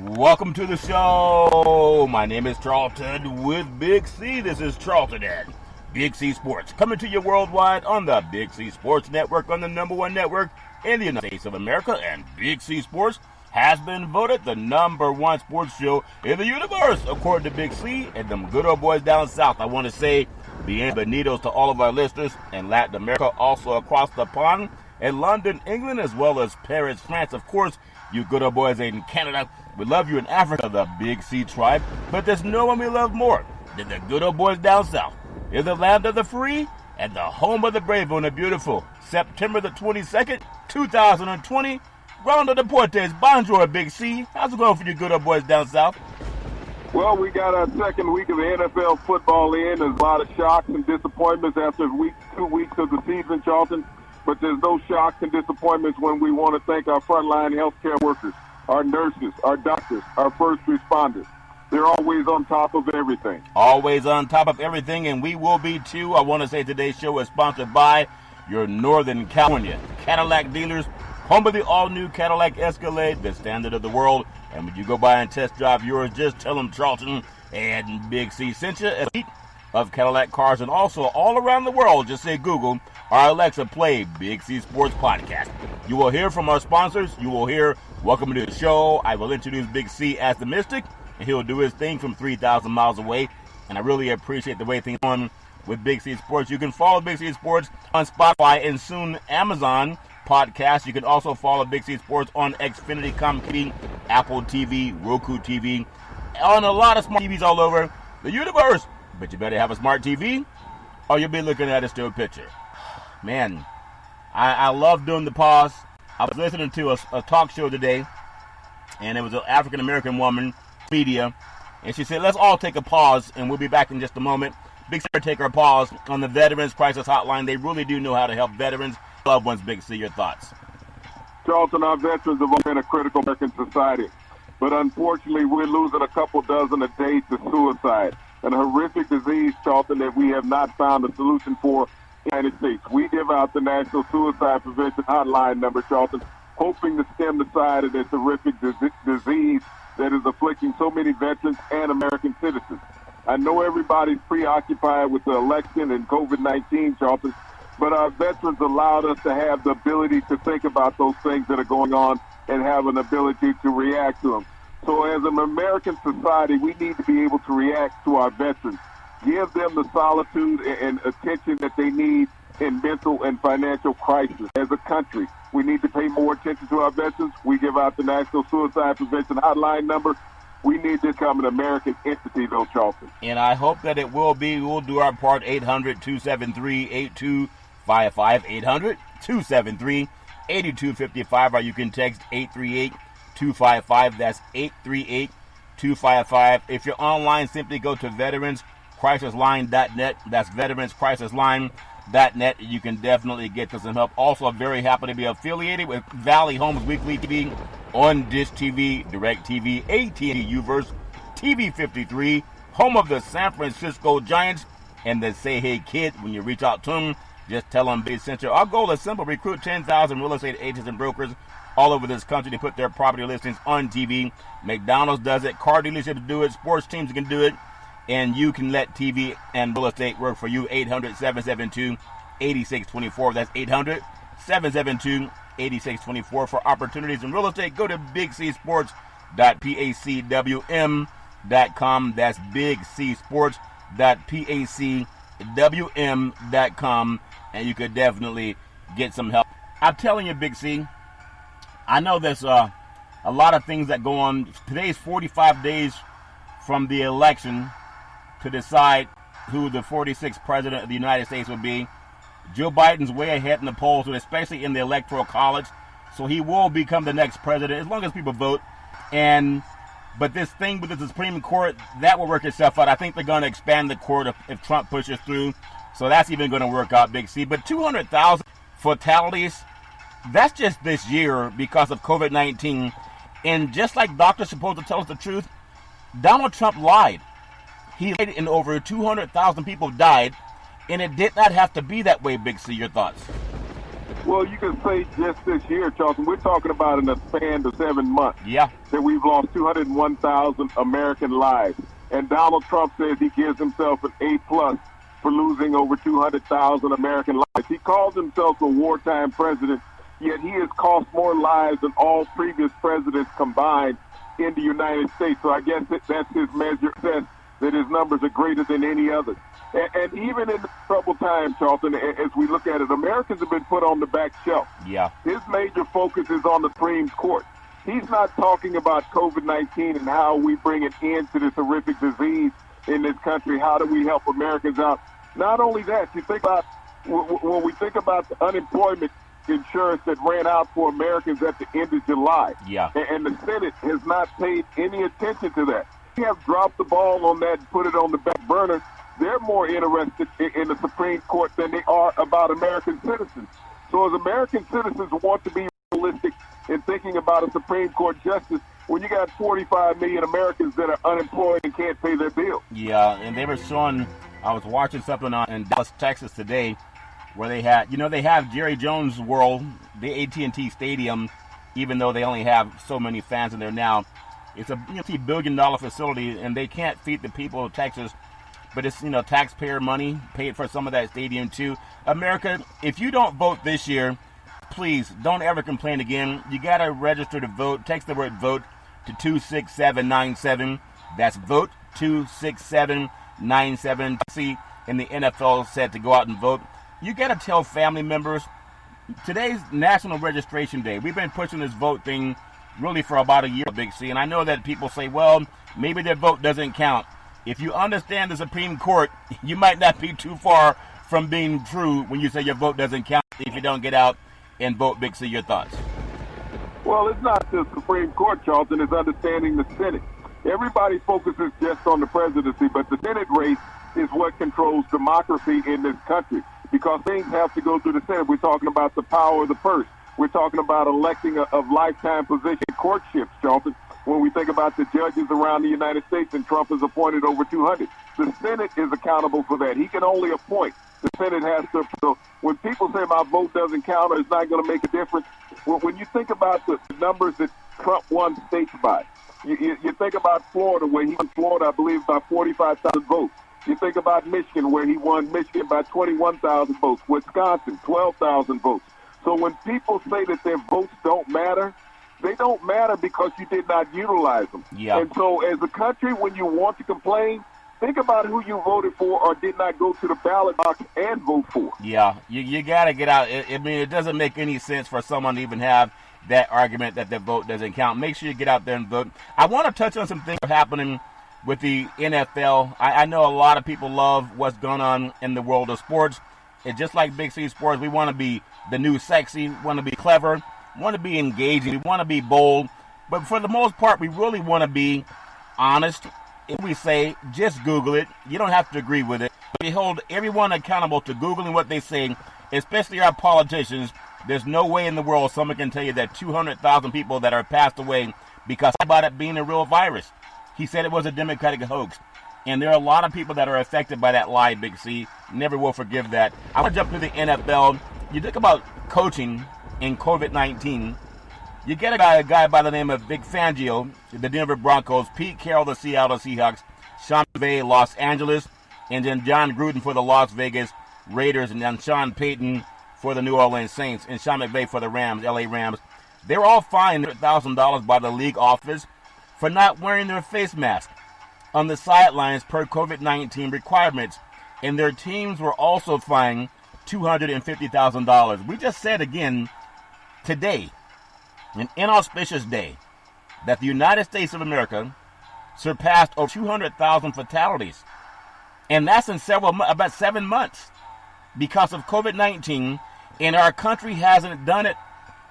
Welcome to the show. My name is Charlton with Big C. This is Charlton and Big C Sports, coming to you worldwide on the Big C Sports Network, on the #1 network in the United States of America. And Big C Sports has been voted the #1 sports show in the universe, according to Big C and them good old boys down south. I want to say bienvenidos to all of our listeners in Latin America, also across the pond, in London, England, as well as Paris, France. Of course, you good old boys in Canada. We love you in Africa, the Big C tribe. But there's no one we love more than the good old boys down south. It's the land of the free and the home of the brave on a beautiful September the 22nd, 2020. Rondo Deportes, bonjour, Big C. How's it going for you good old boys down south? Well, we got our second week of the NFL football in. There's a lot of shocks and disappointments after 2 weeks of the season, Charlton. But there's no shocks and disappointments when we want to thank our frontline healthcare workers, our nurses, our doctors, our first responders. They're always on top of everything. Always on top of everything, and we will be too. I want to say today's show is sponsored by your Northern California Cadillac dealers, home of the all-new Cadillac Escalade, the standard of the world. And when you go by and test drive yours, just tell them Charlton and Big C sent you. A fleet of Cadillac cars, and also all around the world, just say Google or Alexa, play Big C Sports Podcast. You will hear from our sponsors. You will hear welcome to the show. I will introduce Big C as the Mystic, and he'll do his thing from 3,000 miles away. And I really appreciate the way things are going with Big C Sports. You can follow Big C Sports on Spotify and soon Amazon Podcast. You can also follow Big C Sports on Xfinity, Comcast, Apple TV, Roku TV, on a lot of smart TVs all over the universe. But you better have a smart TV or you'll be looking at a still picture. Man, I love doing the pause. I was listening to a talk show today, and it was an African-American woman, media, and she said, let's all take a pause, and we'll be back in just a moment. Big C, take our pause on the Veterans Crisis Hotline. They really do know how to help veterans, loved ones. Big C, your thoughts? Charlton, our veterans have been a critical American society, but unfortunately we're losing a couple dozen a day to suicide, an horrific disease, Charlton, that we have not found a solution for in the United States. We give out the National Suicide Prevention Hotline number, Charlton, hoping to stem the tide of this horrific disease that is afflicting so many veterans and American citizens. I know everybody's preoccupied with the election and COVID-19, Charlton, but our veterans allowed us to have the ability to think about those things that are going on and have an ability to react to them. So as an American society, we need to be able to react to our veterans, give them the solitude and attention that they need in mental and financial crisis. As a country, we need to pay more attention to our veterans. We give out the National Suicide Prevention Hotline number. We need to become an American entity, though, Charlton. And I hope that it will be. We'll do our part. 800-273-8255. 800-273-8255. Or you can text 838-255. That's 838-255. If you're online, simply go to veteranscrisisline.net. That's veteranscrisisline.net. You can definitely get to some help. Also, I'm very happy to be affiliated with Valley Homes Weekly TV on Dish TV, DirecTV, AT&T Uverse, TV 53, home of the San Francisco Giants, and the Say Hey Kid. When you reach out to them, just tell them Big Central. Our goal is simple: recruit 10,000 real estate agents and brokers all over this country to put their property listings on TV. McDonald's does it, car dealerships do it, sports teams can do it, and you can let TV and real estate work for you. 800-772-8624. That's 800-772-8624 for opportunities in real estate. Go to bigcsports.pacwm.com. That's bigcsports.pacwm.com, and you could definitely get some help. I'm telling you, Big C, I know there's a lot of things that go on. Today's 45 days from the election to decide who the 46th president of the United States will be. Joe Biden's way ahead in the polls, especially in the Electoral College. So he will become the next president as long as people vote. But this thing with the Supreme Court, that will work itself out. I think they're going to expand the court if Trump pushes through. So that's even going to work out, Big C. But 200,000 fatalities, that's just this year because of COVID-19. And just like doctors supposed to tell us the truth, Donald Trump lied. He lied and over 200,000 people died, and it did not have to be that way, Big C. Your thoughts? Well, you can say just this year, Charleston, we're talking about in a span of 7 months Yeah. that we've lost 201,000 American lives. And Donald Trump says he gives himself an A+ for losing over 200,000 American lives. He calls himself a wartime president, yet he has cost more lives than all previous presidents combined in the United States. So I guess that's his measure, says that his numbers are greater than any other. And even in the troubled time, Charlton, as we look at it, Americans have been put on the back shelf. Yeah. His major focus is on the Supreme Court. He's not talking about COVID-19 and how we bring an end to this horrific disease in this country. How do we help Americans out? Not only that, you think about when we think about the unemployment insurance that ran out for Americans at the end of July. Yeah. And the Senate has not paid any attention to that. They have dropped the ball on that and put it on the back burner. They're more interested in the Supreme Court than they are about American citizens. So as American citizens want to be realistic in thinking about a Supreme Court justice, when you got 45 million Americans that are unemployed and can't pay their bills. Yeah, and they were showing, I was watching something in Dallas, Texas today, where they have Jerry Jones World, the AT&T Stadium, even though they only have so many fans in there now. It's a multi-billion-dollar facility, and they can't feed the people of Texas. But it's, taxpayer money paid for some of that stadium too. America, if you don't vote this year, please don't ever complain again. You got to register to vote. Text the word vote to 26797. That's vote 26797. See, and the NFL said to go out and vote. You got to tell family members, today's National Registration Day. We've been pushing this vote thing really for about a year, Big C. And I know that people say, well, maybe their vote doesn't count. If you understand the Supreme Court, you might not be too far from being true when you say your vote doesn't count if you don't get out and vote. Big C, your thoughts? Well, it's not the Supreme Court, Charlton. It's understanding the Senate. Everybody focuses just on the presidency, but the Senate race is what controls democracy in this country because things have to go through the Senate. We're talking about the power of the purse. We're talking about electing a lifetime position courtships, Charlton. When we think about the judges around the United States, and Trump has appointed over 200, the Senate is accountable for that. He can only appoint. The Senate has to. So when people say my vote doesn't count or it's not going to make a difference, when you think about the numbers that Trump won states by, you think about Florida, where he won Florida, I believe, by 45,000 votes. You think about Michigan, where he won Michigan by 21,000 votes. Wisconsin, 12,000 votes. So when people say that their votes don't matter, they don't matter because you did not utilize them. Yeah. And so as a country, when you want to complain, think about who you voted for or did not go to the ballot box and vote for. Yeah, you got to get out. I mean, it doesn't make any sense for someone to even have that argument that their vote doesn't count. Make sure you get out there and vote. I want to touch on some things that are happening with the NFL. I know a lot of people love what's going on in the world of sports. It's just like Big C Sports. We want to be the new sexy, want to be clever, want to be engaging, we want to be bold. But for the most part, we really want to be honest. If we say, just Google it, you don't have to agree with it. But we hold everyone accountable to Googling what they say, especially our politicians. There's no way in the world someone can tell you that 200,000 people that are passed away because about it being a real virus. He said it was a Democratic hoax. And there are a lot of people that are affected by that lie, Big C. Never will forgive that. I want to jump to the NFL. You think about coaching in COVID-19. You get a guy by the name of Vic Fangio, the Denver Broncos, Pete Carroll, the Seattle Seahawks, Sean McVay, Los Angeles, and then John Gruden for the Las Vegas Raiders, and then Sean Payton for the New Orleans Saints, and Sean McVay for the Rams, LA Rams. They were all fined $100,000 by the league office for not wearing their face mask on the sidelines per COVID-19 requirements, and their teams were also fined $250,000. We just said again today, an inauspicious day, that the United States of America surpassed over 200,000 fatalities, and that's in about 7 months because of COVID-19, and our country hasn't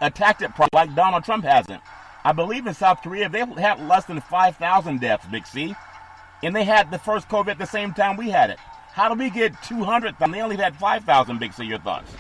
attacked it like Donald Trump hasn't. I believe in South Korea, they had less than 5,000 deaths, Big C. And they had the first COVID at the same time we had it. How do we get 200,000? They only had 5,000, Big C. Your thoughts?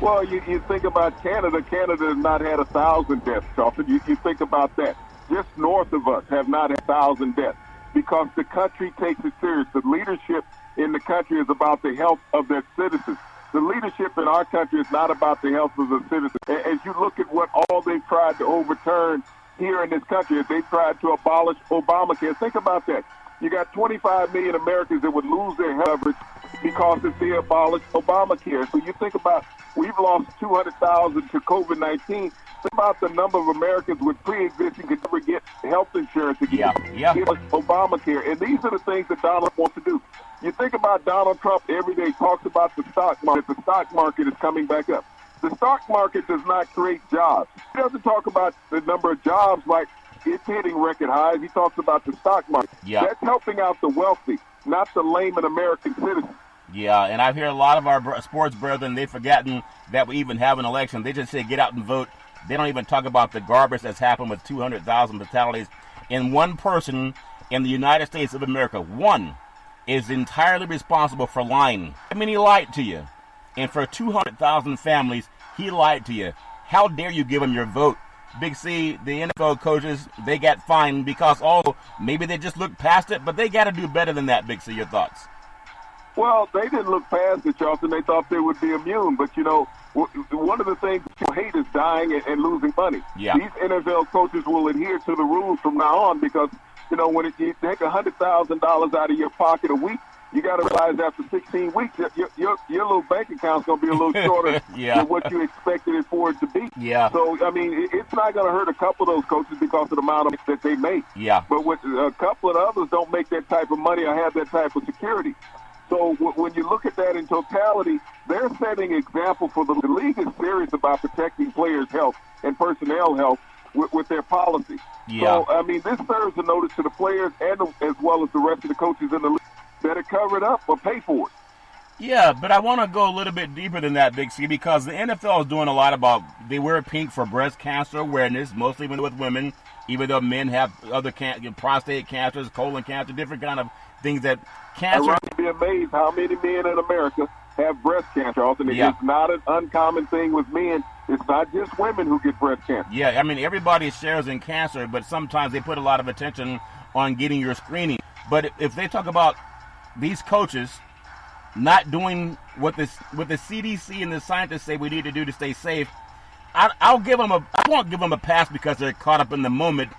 Well, you think about Canada. Canada has not had 1,000 deaths, Charlton. You think about that. Just north of us have not had 1,000 deaths because the country takes it serious. The leadership in the country is about the health of their citizens. The leadership in our country is not about the health of the citizens. As you look at what all they've tried to overturn here in this country, as they tried to abolish Obamacare, think about that. You got 25 million Americans that would lose their health coverage because if they abolish Obamacare. So you think about, we've lost 200,000 to COVID-19. Think about the number of Americans with pre-existing could never get health insurance again. Give us Obamacare. And these are the things that Donald wants to do. You think about Donald Trump every day talks about the stock market. The stock market is coming back up. The stock market does not create jobs. He doesn't talk about the number of jobs like it's hitting record highs. He talks about the stock market. That's helping out the wealthy, not the layman American citizen. Yeah, and I hear a lot of our sports brethren, they've forgotten that we even have an election. They just say get out and vote. They don't even talk about the garbage that's happened with 200,000 fatalities. And one person in the United States of America, one, is entirely responsible for lying. I mean, he lied to you. And for 200,000 families, he lied to you. How dare you give him your vote? Big C, the NFL coaches, they got fined because, maybe they just looked past it, but they got to do better than that, Big C. Your thoughts? Well, they didn't look past it, Charlton. They thought they would be immune. But, you know, one of the things people hate is dying and losing money. Yeah. These NFL coaches will adhere to the rules from now on because, you know, when you take $100,000 out of your pocket a week, you got to realize after 16 weeks, your little bank account's going to be a little shorter than what you expected it for it to be. Yeah. So, I mean, it's not going to hurt a couple of those coaches because of the amount of that they make. Yeah. But with a couple of the others don't make that type of money or have that type of security. So when you look at that in totality, they're setting example for the league is serious about protecting players' health and personnel health with their policy. Yeah. So, I mean, this serves a notice to the players and as well as the rest of the coaches in the league. Better cover it up or pay for it. Yeah, but I want to go a little bit deeper than that, Big C, because the NFL is doing a lot about, they wear pink for breast cancer awareness, mostly with women, even though men have other prostate cancers, colon cancer, different kind of things that cancer. I would be amazed how many men in America have breast cancer. Often it's not an uncommon thing with men. It's not just women who get breast cancer. Yeah, I mean, everybody shares in cancer, but sometimes they put a lot of attention on getting your screening. But if they talk about these coaches not doing what the CDC and the scientists say we need to do to stay safe, I won't give them a pass because they're caught up in the moment.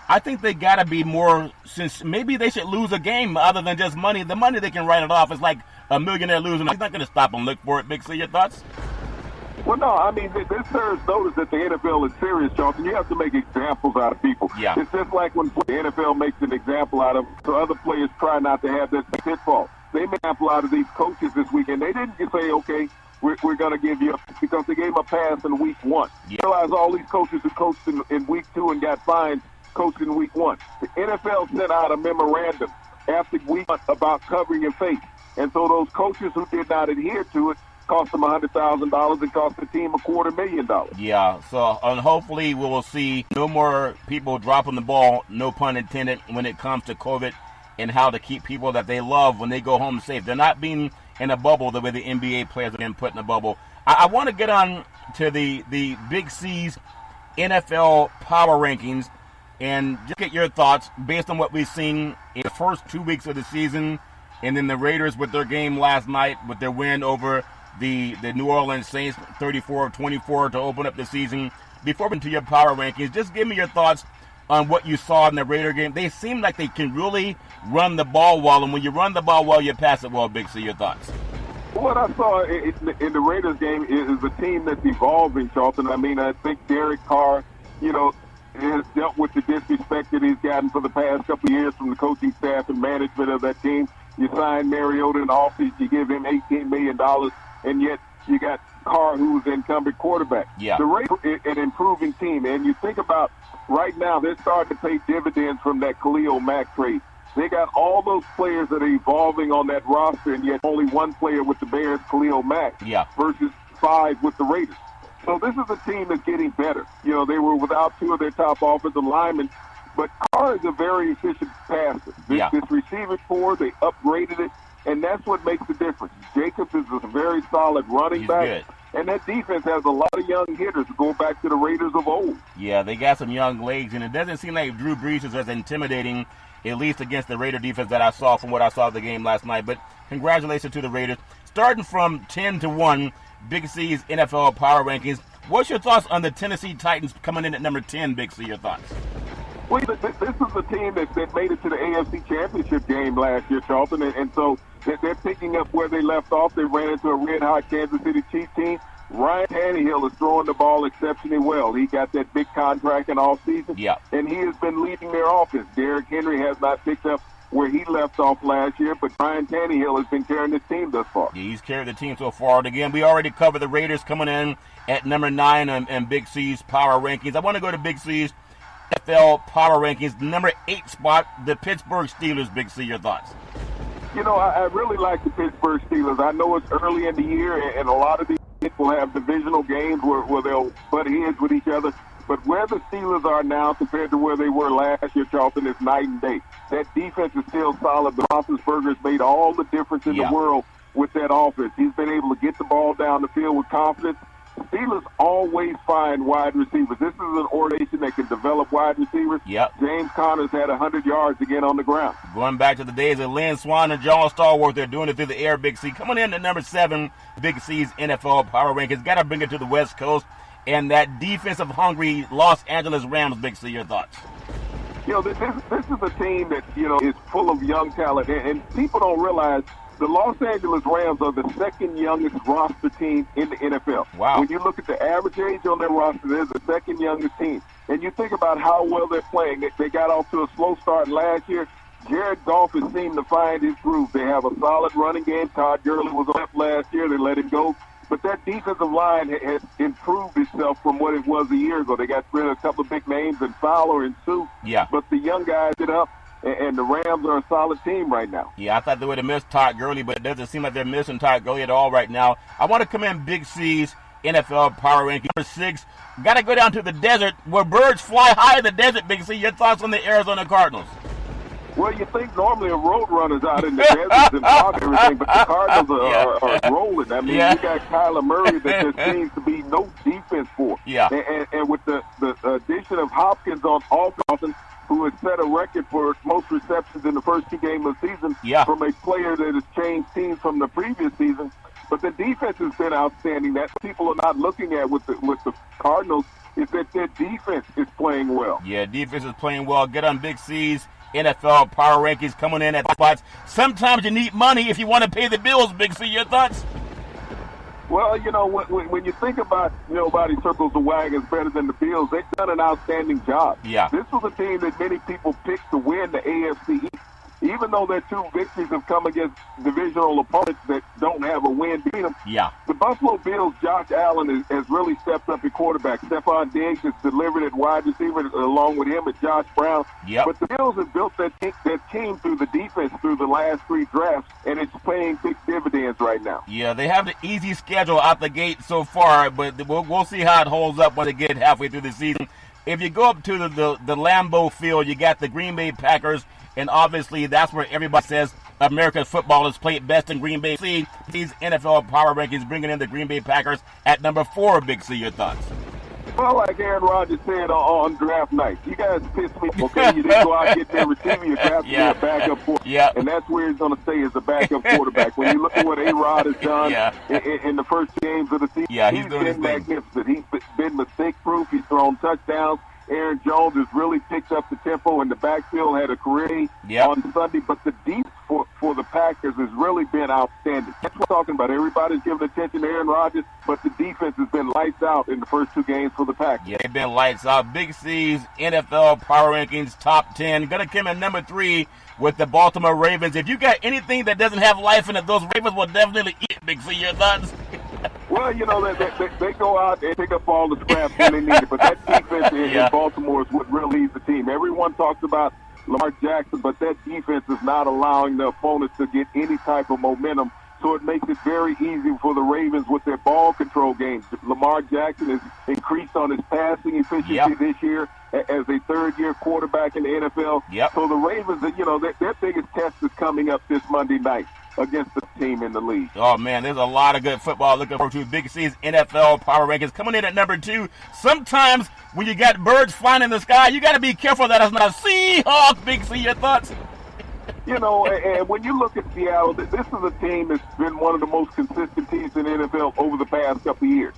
I think they got to be more, since maybe they should lose a game other than just money. The money they can write it off is like a millionaire losing. He's not going to stop and look for it. Big C, your thoughts? Well, no, I mean, this serves notice that the NFL is serious, Charlton. You have to make examples out of people. Yeah. It's just like when the NFL makes an example out of, so other players try not to have this pitfall. They made an example out of these coaches this weekend. They didn't just say, okay, we're going to give you because they gave them a pass in week one. You realize all these coaches who coached in week two and got fined coached in week one. The NFL sent out a memorandum after week one about covering your face. And so those coaches who did not adhere to it cost them $100,000 and cost the team $250,000. Yeah, so and hopefully we will see no more people dropping the ball, no pun intended, when it comes to COVID and how to keep people that they love when they go home safe. They're not being in a bubble the way the NBA players are being put in a bubble. I want to get on to the Big C's NFL power rankings and just get your thoughts based on what we've seen in the first 2 weeks of the season, and then the Raiders with their game last night with their win over the New Orleans Saints, 34-24 to open up the season. Before we get to your power rankings, just give me your thoughts on what you saw in the Raider game. They seem like they can really run the ball well, and when you run the ball well, you pass it well. Big C, your thoughts? What I saw in the Raiders game is a team that's evolving, Charlton. I mean, I think Derek Carr, has dealt with the disrespect that he's gotten for the past couple of years from the coaching staff and management of that team. You sign Mariota in the offseason, you give him $18 million, and yet you got Carr, who's the incumbent quarterback. Yeah. The Raiders are an improving team, and you think about right now, they're starting to pay dividends from that Khalil Mack trade. They got all those players that are evolving on that roster, and yet only one player with the Bears, Khalil Mack, versus 5 with the Raiders. So this is a team that's getting better. They were without 2 of their top offensive linemen, but Carr is a very efficient passer. This receiving core, they upgraded it, and that's what makes the difference. Jacobs is a very solid running back. Good. And that defense has a lot of young hitters going back to the Raiders of old. Yeah, they got some young legs, and it doesn't seem like Drew Brees is as intimidating at least against the Raider defense that I saw from what I saw of the game last night. But congratulations to the Raiders. Starting from 10-1, Big C's NFL Power Rankings. What's your thoughts on the Tennessee Titans coming in at number 10, Big C? Your thoughts? Well, this is a team that made it to the AFC Championship game last year, Charlton, and so they're picking up where they left off. They ran into a red-hot Kansas City Chiefs team. Ryan Tannehill is throwing the ball exceptionally well. He got that big contract in offseason, and he has been leading their offense. Derrick Henry has not picked up where he left off last year, but Ryan Tannehill has been carrying the team thus far. Yeah, he's carried the team so far. And again, we already covered the Raiders coming in at number 9 and Big C's Power Rankings. I want to go to Big C's NFL Power Rankings. Number 8 spot, the Pittsburgh Steelers. Big C, your thoughts? You know, I really like the Pittsburgh Steelers. I know it's early in the year, and a lot of these will have divisional games where they'll butt heads with each other. But where the Steelers are now compared to where they were last year, Charlton, is night and day. That defense is still solid. The Roethlisberger's made all the difference in the world with that offense. He's been able to get the ball down the field with confidence. Steelers always find wide receivers. This is an organization that can develop wide receivers. James Conner's had 100 yards again on the ground. Going back to the days of Lynn Swann and John Stallworth, they're doing it through the air, Big C. Coming in at number 7, Big C's NFL Power Rankings. Got to bring it to the West Coast. And that defensive-hungry Los Angeles Rams, Big C, your thoughts? You know, this is a team that, you know, is full of young talent. And people don't realize the Los Angeles Rams are the second youngest roster team in the NFL. Wow. When you look at the average age on their roster, they're the second youngest team. And you think about how well they're playing. They got off to a slow start last year. Jared Goff has seemed to find his groove. They have a solid running game. Todd Gurley was left last year. They let him go. But that defensive line has improved itself from what it was a year ago. They got rid of a couple of big names in Fowler and Sue. But the young guys get up, and the Rams are a solid team right now. I thought they would have missed Todd Gurley, but it doesn't seem like they're missing Todd Gurley at all right now. I want to come in Big C's NFL Power Ranking. Number 6, got to go down to the desert where birds fly high in the desert, Big C. Your thoughts on the Arizona Cardinals? Well, you think normally a road runner's out in the desert and block everything, but the Cardinals are rolling. I mean, you got Kyler Murray that there seems to be no defense for. And with the addition of Hopkins on offense, who has set a record for most receptions in the first 2 games of the season from a player that has changed teams from the previous season. But the defense has been outstanding. That people are not looking at with the Cardinals is that their defense is playing well. Defense is playing well. Get on Big C's NFL Power Rankings coming in at spots. Sometimes you need money if you want to pay the bills, Big C. Your thoughts? Well, you know, when you think about nobody circles the wagons better than the Bills, they've done an outstanding job. This was a team that many people picked to win the AFC East. Even though their 2 victories have come against divisional opponents that don't have a win between them, the Buffalo Bills' Josh Allen has really stepped up at quarterback. Stephon Diggs has delivered at wide receiver along with him and Josh Brown. But the Bills have built that team through the defense through the last 3 drafts, and it's paying big dividends right now. They have the easy schedule out the gate so far, but we'll see how it holds up when they get halfway through the season. If you go up to the Lambeau Field, you got the Green Bay Packers. And obviously, that's where everybody says American football is played best in Green Bay. See, these NFL Power Rankings bringing in the Green Bay Packers at number 4, Big C. Your thoughts? Well, like Aaron Rodgers said on draft night, you guys pissed me. Okay, you didn't go out and get their receiver. You have to be a backup quarterback. And that's where he's going to stay as a backup quarterback. When you look at what A-Rod has done in the first games of the season, he's been magnificent. He's been mistake-proof. He's thrown touchdowns. Aaron Jones has really picked up the tempo in the backfield, had a career on Sunday. But the defense for the Packers has really been outstanding. That's what I'm talking about. Everybody's giving attention to Aaron Rodgers, but the defense has been lights out in the first 2 games for the Packers. They've been lights out. Big C's NFL Power Rankings top 10. Going to come in number 3 with the Baltimore Ravens. If you got anything that doesn't have life in it, those Ravens will definitely eat it, Big C. Your thoughts? Well, you know, they go out and pick up all the scraps when they need it, but that defense in Baltimore is what really leads the team. Everyone talks about Lamar Jackson, but that defense is not allowing the opponents to get any type of momentum So it makes it very easy for the Ravens with their ball control games. Lamar Jackson has increased on his passing efficiency this year as a third-year quarterback in the NFL. So the Ravens, their biggest test is coming up this Monday night against the team in the league. Oh, man, there's a lot of good football looking forward to. Big C's NFL Power Rankings coming in at number 2. Sometimes when you got birds flying in the sky, you got to be careful that it's not a Seahawks. Big C, your thoughts? And when you look at Seattle, this is a team that's been one of the most consistent teams in the NFL over the past couple of years.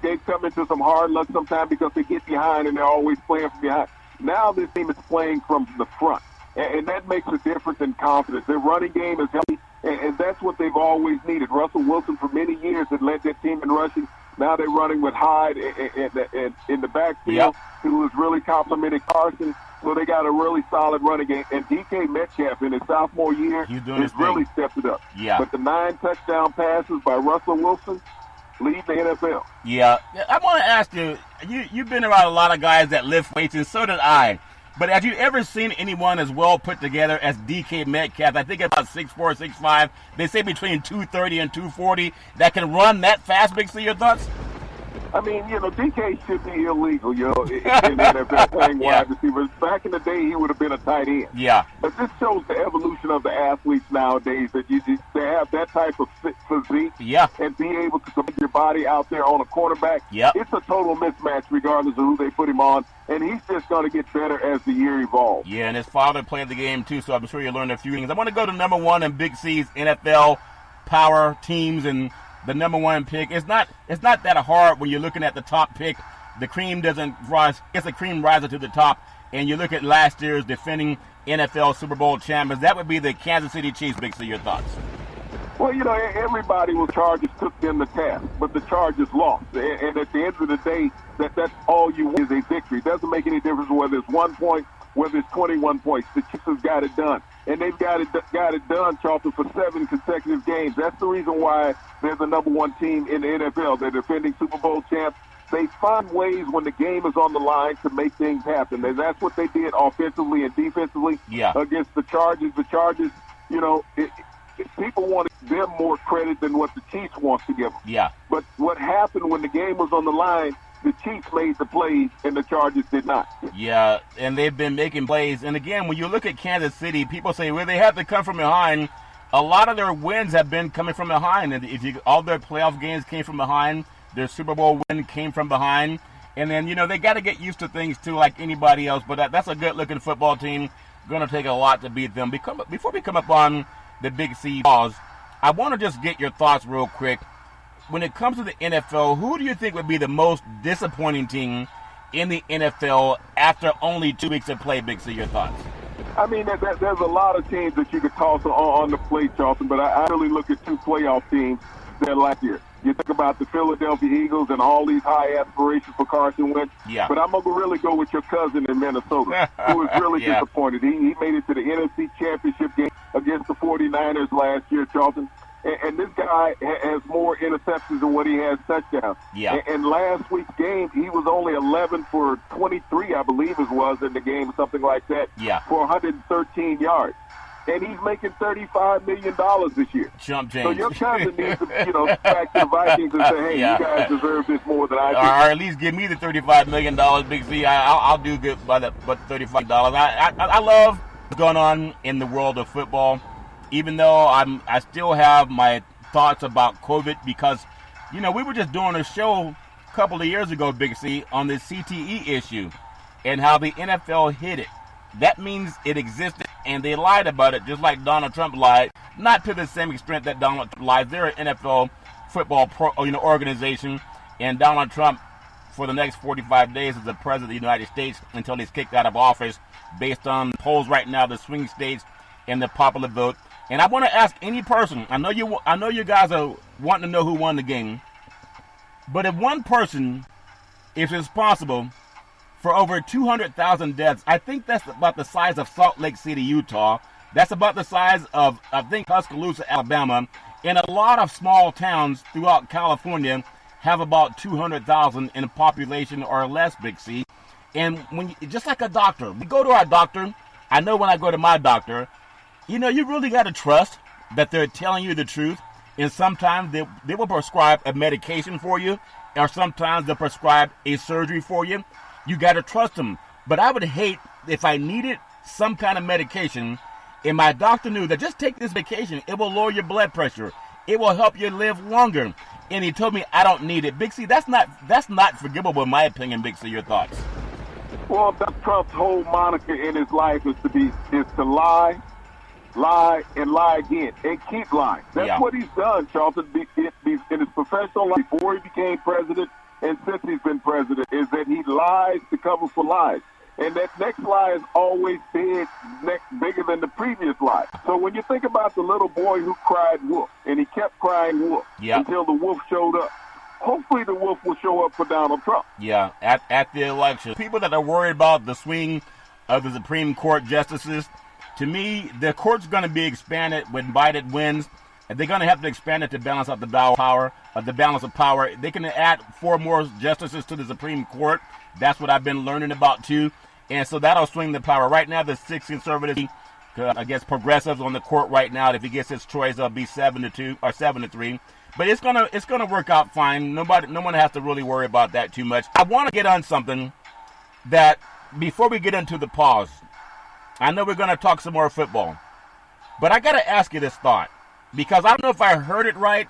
They've come into some hard luck sometimes because they get behind and they're always playing from behind. Now this team is playing from the front, and that makes a difference in confidence. Their running game is healthy, and that's what they've always needed. Russell Wilson for many years had led that team in rushing. Now they're running with Hyde in the backfield, who has really complimented Carson. So they got a really solid running game. And DK Metcalf in his sophomore year has really stepped it up. But the 9 touchdown passes by Russell Wilson lead the NFL. I want to ask you, you've been around a lot of guys that lift weights, and so did I. But have you ever seen anyone as well put together as DK Metcalf? I think about 6'4", 6'5". They say between 230 and 240 that can run that fast. Big C, your thoughts? I mean, DK should be illegal, in the NFL playing wide receiver. Back in the day, he would have been a tight end. But this shows the evolution of the athletes nowadays, that they have that type of physique and be able to put your body out there on a quarterback. It's a total mismatch regardless of who they put him on, and he's just going to get better as the year evolves. And his father played the game too, so I'm sure you learned a few things. I want to go to number 1 in Big C's NFL power teams and the number 1 pick. It's not that hard when you're looking at the top pick. The cream doesn't rise. It's the cream rises to the top. And you look at last year's defending NFL Super Bowl champions. That would be the Kansas City Chiefs. Big C, your thoughts? Well, everybody with Chargers took them to task, but the Chargers lost. And at the end of the day, that's all you want is a victory. It doesn't make any difference whether it's 1 point, whether it's 21 points. The Chiefs have got it done. And they've got it done, Charlton, for 7 consecutive games. That's the reason why they're the number 1 team in the NFL. They're defending Super Bowl champs. They find ways when the game is on the line to make things happen. And that's what they did offensively and defensively against the Chargers. The Chargers, people want to give them more credit than what the Chiefs wants to give them. But what happened when the game was on the line, the Chiefs made the plays and the Chargers did not. And they've been making plays. And again, when you look at Kansas City, people say, well, they have to come from behind. A lot of their wins have been coming from behind. And all their playoff games came from behind. Their Super Bowl win came from behind. And then, they got to get used to things, too, like anybody else. But that's a good-looking football team. Going to take a lot to beat them. Before we come up on the Big C pause, I want to just get your thoughts real quick. When it comes to the NFL, who do you think would be the most disappointing team in the NFL after only 2 weeks of play? Big C, your thoughts? I mean, there's a lot of teams that you could toss on the plate, Charlton, but I really look at 2 playoff teams there last year. You think about the Philadelphia Eagles and all these high aspirations for Carson Wentz. But I'm going to really go with your cousin in Minnesota, who was really disappointed. He made it to the NFC Championship game against the 49ers last year, Charlton. And this guy has more interceptions than what he has touchdowns. And last week's game, he was only 11 for 23, I believe it was, in the game, something like that, for 113 yards. And he's making $35 million this year. Jump change. So your cousin needs to, back to the Vikings and say, hey, you guys deserve this more than I do. Or at least give me the $35 million, Big Z. I'll do good by the $35. I love what's going on in the world of football. Even though I still have my thoughts about COVID because, we were just doing a show a couple of years ago, Big C, on the CTE issue and how the NFL hid it. That means it existed, and they lied about it just like Donald Trump lied. Not to the same extent that Donald Trump lied. They're an NFL football organization, and Donald Trump, for the next 45 days, is the president of the United States until he's kicked out of office based on polls right now, the swing states, and the popular vote. And I want to ask any person, I know you guys are wanting to know who won the game, but if one person is responsible for over 200,000 deaths, I think that's about the size of Salt Lake City, Utah. That's about the size of, I think, Tuscaloosa, Alabama. And a lot of small towns throughout California have about 200,000 in population or less, Big C. And just like a doctor, we go to our doctor. I know when I go to my doctor, you really got to trust that they're telling you the truth. and sometimes they will prescribe a medication for you, or sometimes they'll prescribe a surgery for you. You got to trust them. But I would hate if I needed some kind of medication and my doctor knew that just take this medication, it will lower your blood pressure, it will help you live longer, and he told me I don't need it. Big C, that's not forgivable in my opinion. Big C, your thoughts? Well, Trump's whole moniker in his life is to lie, and lie again, and keep lying. That's what he's done, Charlton, in his professional life before he became president and since he's been president, is that he lies to cover for lies. And that next lie is always bigger than the previous lie. So when you think about the little boy who cried wolf, and he kept crying wolf until the wolf showed up, hopefully the wolf will show up for Donald Trump. Yeah, at the election. People that are worried about the swing of the Supreme Court justices, to me, the court's going to be expanded when Biden wins. And they're going to have to expand it to balance out the balance of power. They can add 4 more justices to the Supreme Court. That's what I've been learning about, too. And so that'll swing the power. Right now, the 6 conservatives, I guess progressives on the court right now, if he gets his choice, it'll be 7-2 or 7-3. But it's gonna work out fine. No one has to really worry about that too much. I want to get on something that before we get into the pause. I know we're gonna talk some more football, but I gotta ask you this thought, because I don't know if I heard it right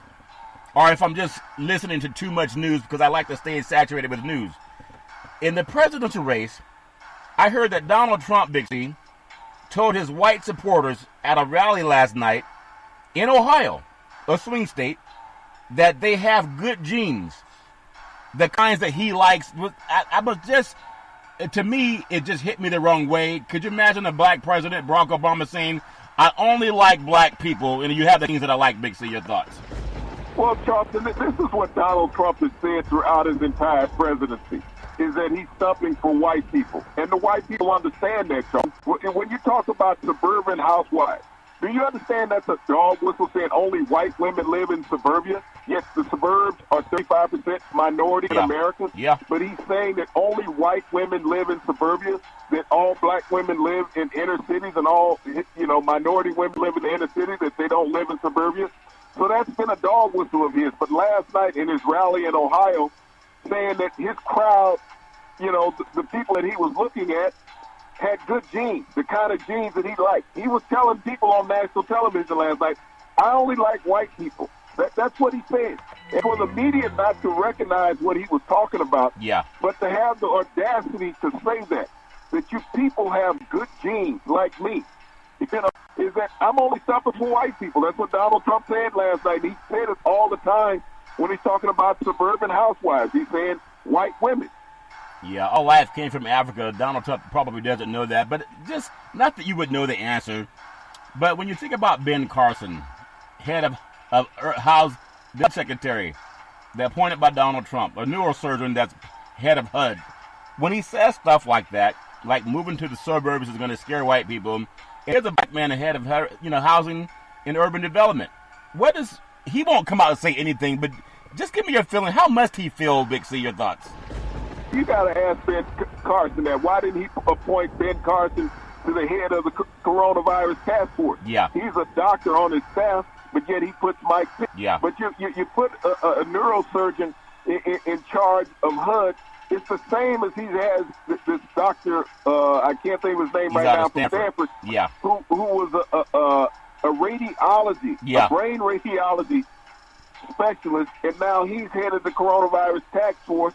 or if I'm just listening to too much news, because I like to stay saturated with news. In the presidential race, I heard that Donald Trump, Big C, told his white supporters at a rally last night in Ohio, a swing state, that they have good genes, the kinds that he likes. I was just, to me, it just hit me the wrong way. Could you imagine a black president, Barack Obama, saying, I only like black people, and you have the things that I like? Big C, your thoughts? Well, Charlton, this is what Donald Trump has said throughout his entire presidency, is that he's stumping for white people. And the white people understand that, Charlton. When you talk about suburban housewives, do you understand that's a dog whistle saying only white women live in suburbia? Yes, the suburbs are 35% minority in America. Yeah. But he's saying that only white women live in suburbia, that all black women live in inner cities, and all, minority women live in the inner city, that they don't live in suburbia. So that's been a dog whistle of his. But last night in his rally in Ohio, saying that his crowd, the people that he was looking at, had good genes, the kind of genes that he liked. He was telling people on national television last night, I only like white people. That's what he said. And for the media not to recognize what he was talking about, but to have the audacity to say that you people have good genes like me, is that I'm only suffering for white people. That's what Donald Trump said last night. He said it all the time when he's talking about suburban housewives. He's saying white women. Yeah, all life came from Africa. Donald Trump probably doesn't know that, but just not that you would know the answer. But when you think about Ben Carson, head of House Secretary, that appointed by Donald Trump, a neurosurgeon that's head of HUD, when he says stuff like that, like moving to the suburbs is going to scare white people, here's a black man ahead of housing and urban development. He won't come out and say anything, but just give me your feeling. How must he feel, Big C? Your thoughts? You got to ask Ben Carson that. Why didn't he appoint Ben Carson to the head of the coronavirus task force? Yeah. He's a doctor on his staff, but yet he puts Mike Pence. Yeah. But you put a neurosurgeon in charge of HUD. It's the same as he has this doctor, I can't think of his name right now, from Stanford, who was a radiology, a brain radiology specialist, and now he's head of the coronavirus task force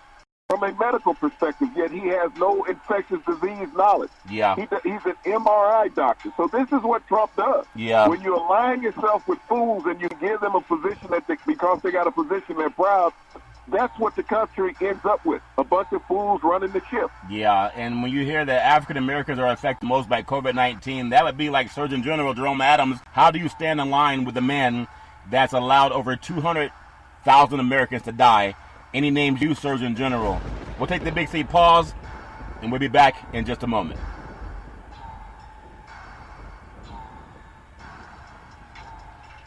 from a medical perspective, yet he has no infectious disease knowledge. Yeah. He's an MRI doctor. So this is what Trump does. Yeah. When you align yourself with fools and you give them a position because they got a position they're proud, that's what the country ends up with, a bunch of fools running the ship. Yeah, and when you hear that African Americans are affected most by COVID-19, that would be like Surgeon General Jerome Adams. How do you stand in line with the man that's allowed over 200,000 Americans to die, and he names you Surgeon General? We'll take the Big C pause, and we'll be back in just a moment.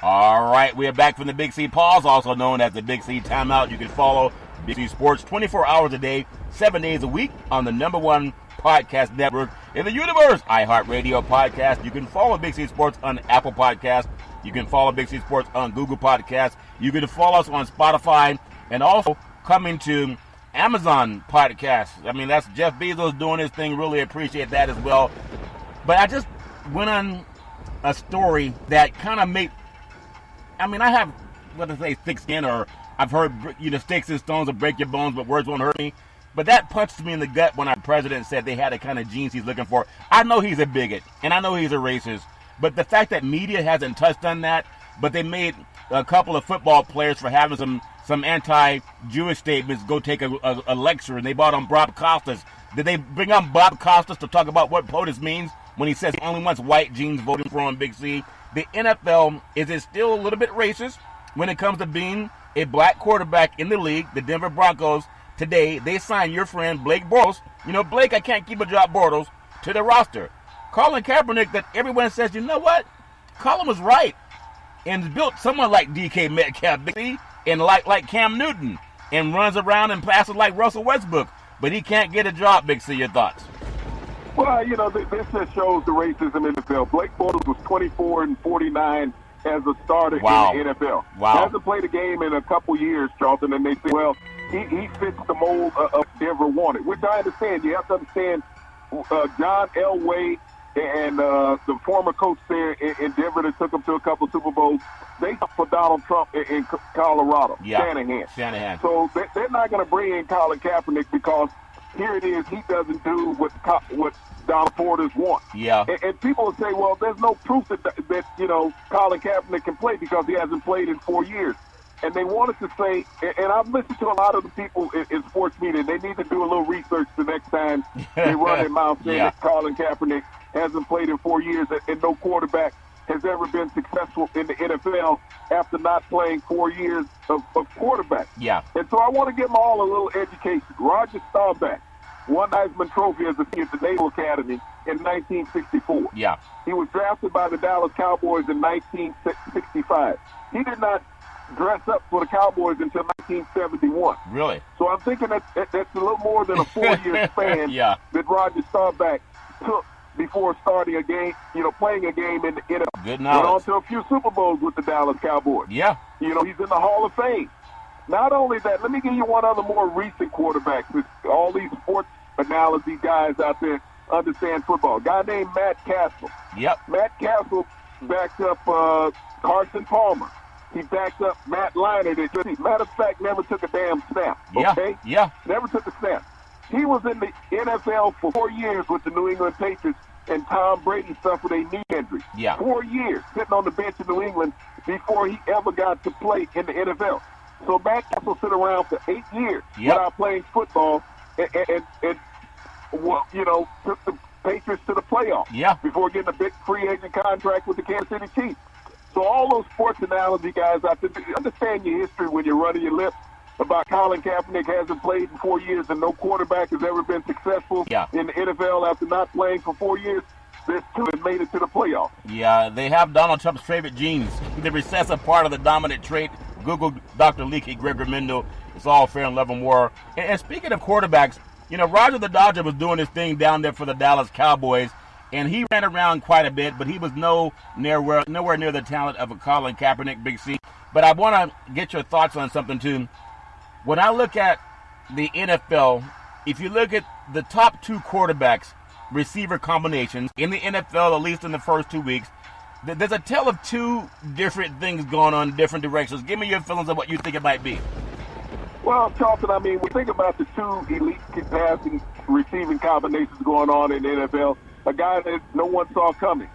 All right, we are back from the Big C pause, also known as the Big C timeout. You can follow Big C Sports 24 hours a day, 7 days a week on the #1 podcast network in the universe, iHeartRadio podcast. You can follow Big C Sports on Apple Podcasts, You can follow Big C Sports on Google Podcasts. You can follow us on Spotify and also coming to Amazon Podcasts. I mean, that's Jeff Bezos doing his thing. Really appreciate that as well. But I just went on a story that kind of made, I mean, I have, what to say, thick skin, or I've heard, sticks and stones will break your bones, but words won't hurt me. But that punched me in the gut when our president said they had the kind of genes he's looking for. I know he's a bigot, and I know he's a racist, but the fact that media hasn't touched on that, but they made a couple of football players for having some anti-Jewish statements go take a lecture, and they brought on Bob Costas. Did they bring on Bob Costas to talk about what POTUS means when he says he only wants white genes voting for him, Big C? The NFL, is it still a little bit racist when it comes to being a black quarterback in the league? The Denver Broncos, today, they signed your friend Blake Bortles. Blake, I can't keep a job, Bortles, to the roster. Colin Kaepernick, that everyone says, you know what? Colin was right. And built someone like DK Metcalf, Big C, and like Cam Newton, and runs around and passes like Russell Westbrook. But he can't get a job, Big C. Your thoughts? Well, this just shows the racism in the NFL. Blake Bortles was 24-49 as a starter in the NFL. Wow. He hasn't played a game in a couple years, Charlton, and they say, well, he fits the mold of Denver wanted, which I understand. You have to understand John Elway and the former coach there in Denver that took him to a couple of Super Bowls, they fought for Donald Trump in Colorado, Shanahan. So they're not going to bring in Colin Kaepernick because here it is, he doesn't do what Donald Porter's want. Yeah. And people will say, well, there's no proof that Colin Kaepernick can play because he hasn't played in 4 years. And they wanted to say, and I've listened to a lot of the people in sports media, they need to do a little research the next time they run their mouth saying that Colin Kaepernick hasn't played in 4 years and no quarterback has ever been successful in the NFL after not playing 4 years of quarterback. Yeah. And so I want to give them all a little education. Roger Staubach won Heisman Trophy as a senior at the Naval Academy in 1964. Yeah. He was drafted by the Dallas Cowboys in 1965. He did not dress up for the Cowboys until 1971. Really? So I'm thinking that's a little more than a 4-year span that Roger Staubach took before starting a game, playing a game in the NFL. Good knowledge. Went on to a few Super Bowls with the Dallas Cowboys. Yeah. He's in the Hall of Fame. Not only that, let me give you one other more recent quarterback. All these sports analogy guys out there understand football. A guy named Matt Castle. Yep. Matt Castle backed up Carson Palmer. He backed up Matt Leinart. Matter of fact, never took a damn snap. Okay? Yeah. Never took a snap. He was in the NFL for 4 years with the New England Patriots, and Tom Brady suffered a knee injury. Yeah. 4 years sitting on the bench in New England before he ever got to play in the NFL. So Matt Castle sit around for 8 years without playing football and took the Patriots to the playoffs before getting a big free agent contract with the Kansas City Chiefs. So all those sports analogy guys out there, understand your history when you're running your lips about Colin Kaepernick hasn't played in 4 years and no quarterback has ever been successful in the NFL after not playing for 4 years. There's two that made it to the playoffs. Yeah, they have Donald Trump's favorite genes, the recessive part of the dominant trait. Google Dr. Leaky, Gregor Mendel. It's all fair in love and war. And speaking of quarterbacks, Roger the Dodger was doing his thing down there for the Dallas Cowboys, and he ran around quite a bit, but he was nowhere near the talent of a Colin Kaepernick, Big C. But I want to get your thoughts on something, too. When I look at the NFL, if you look at the top two quarterbacks, receiver combinations in the NFL, at least in the first 2 weeks, there's a tale of two different things going on in different directions. Give me your feelings of what you think it might be. Well, Charlton, we think about the two elite passing receiving combinations going on in the NFL. A guy that no one saw coming.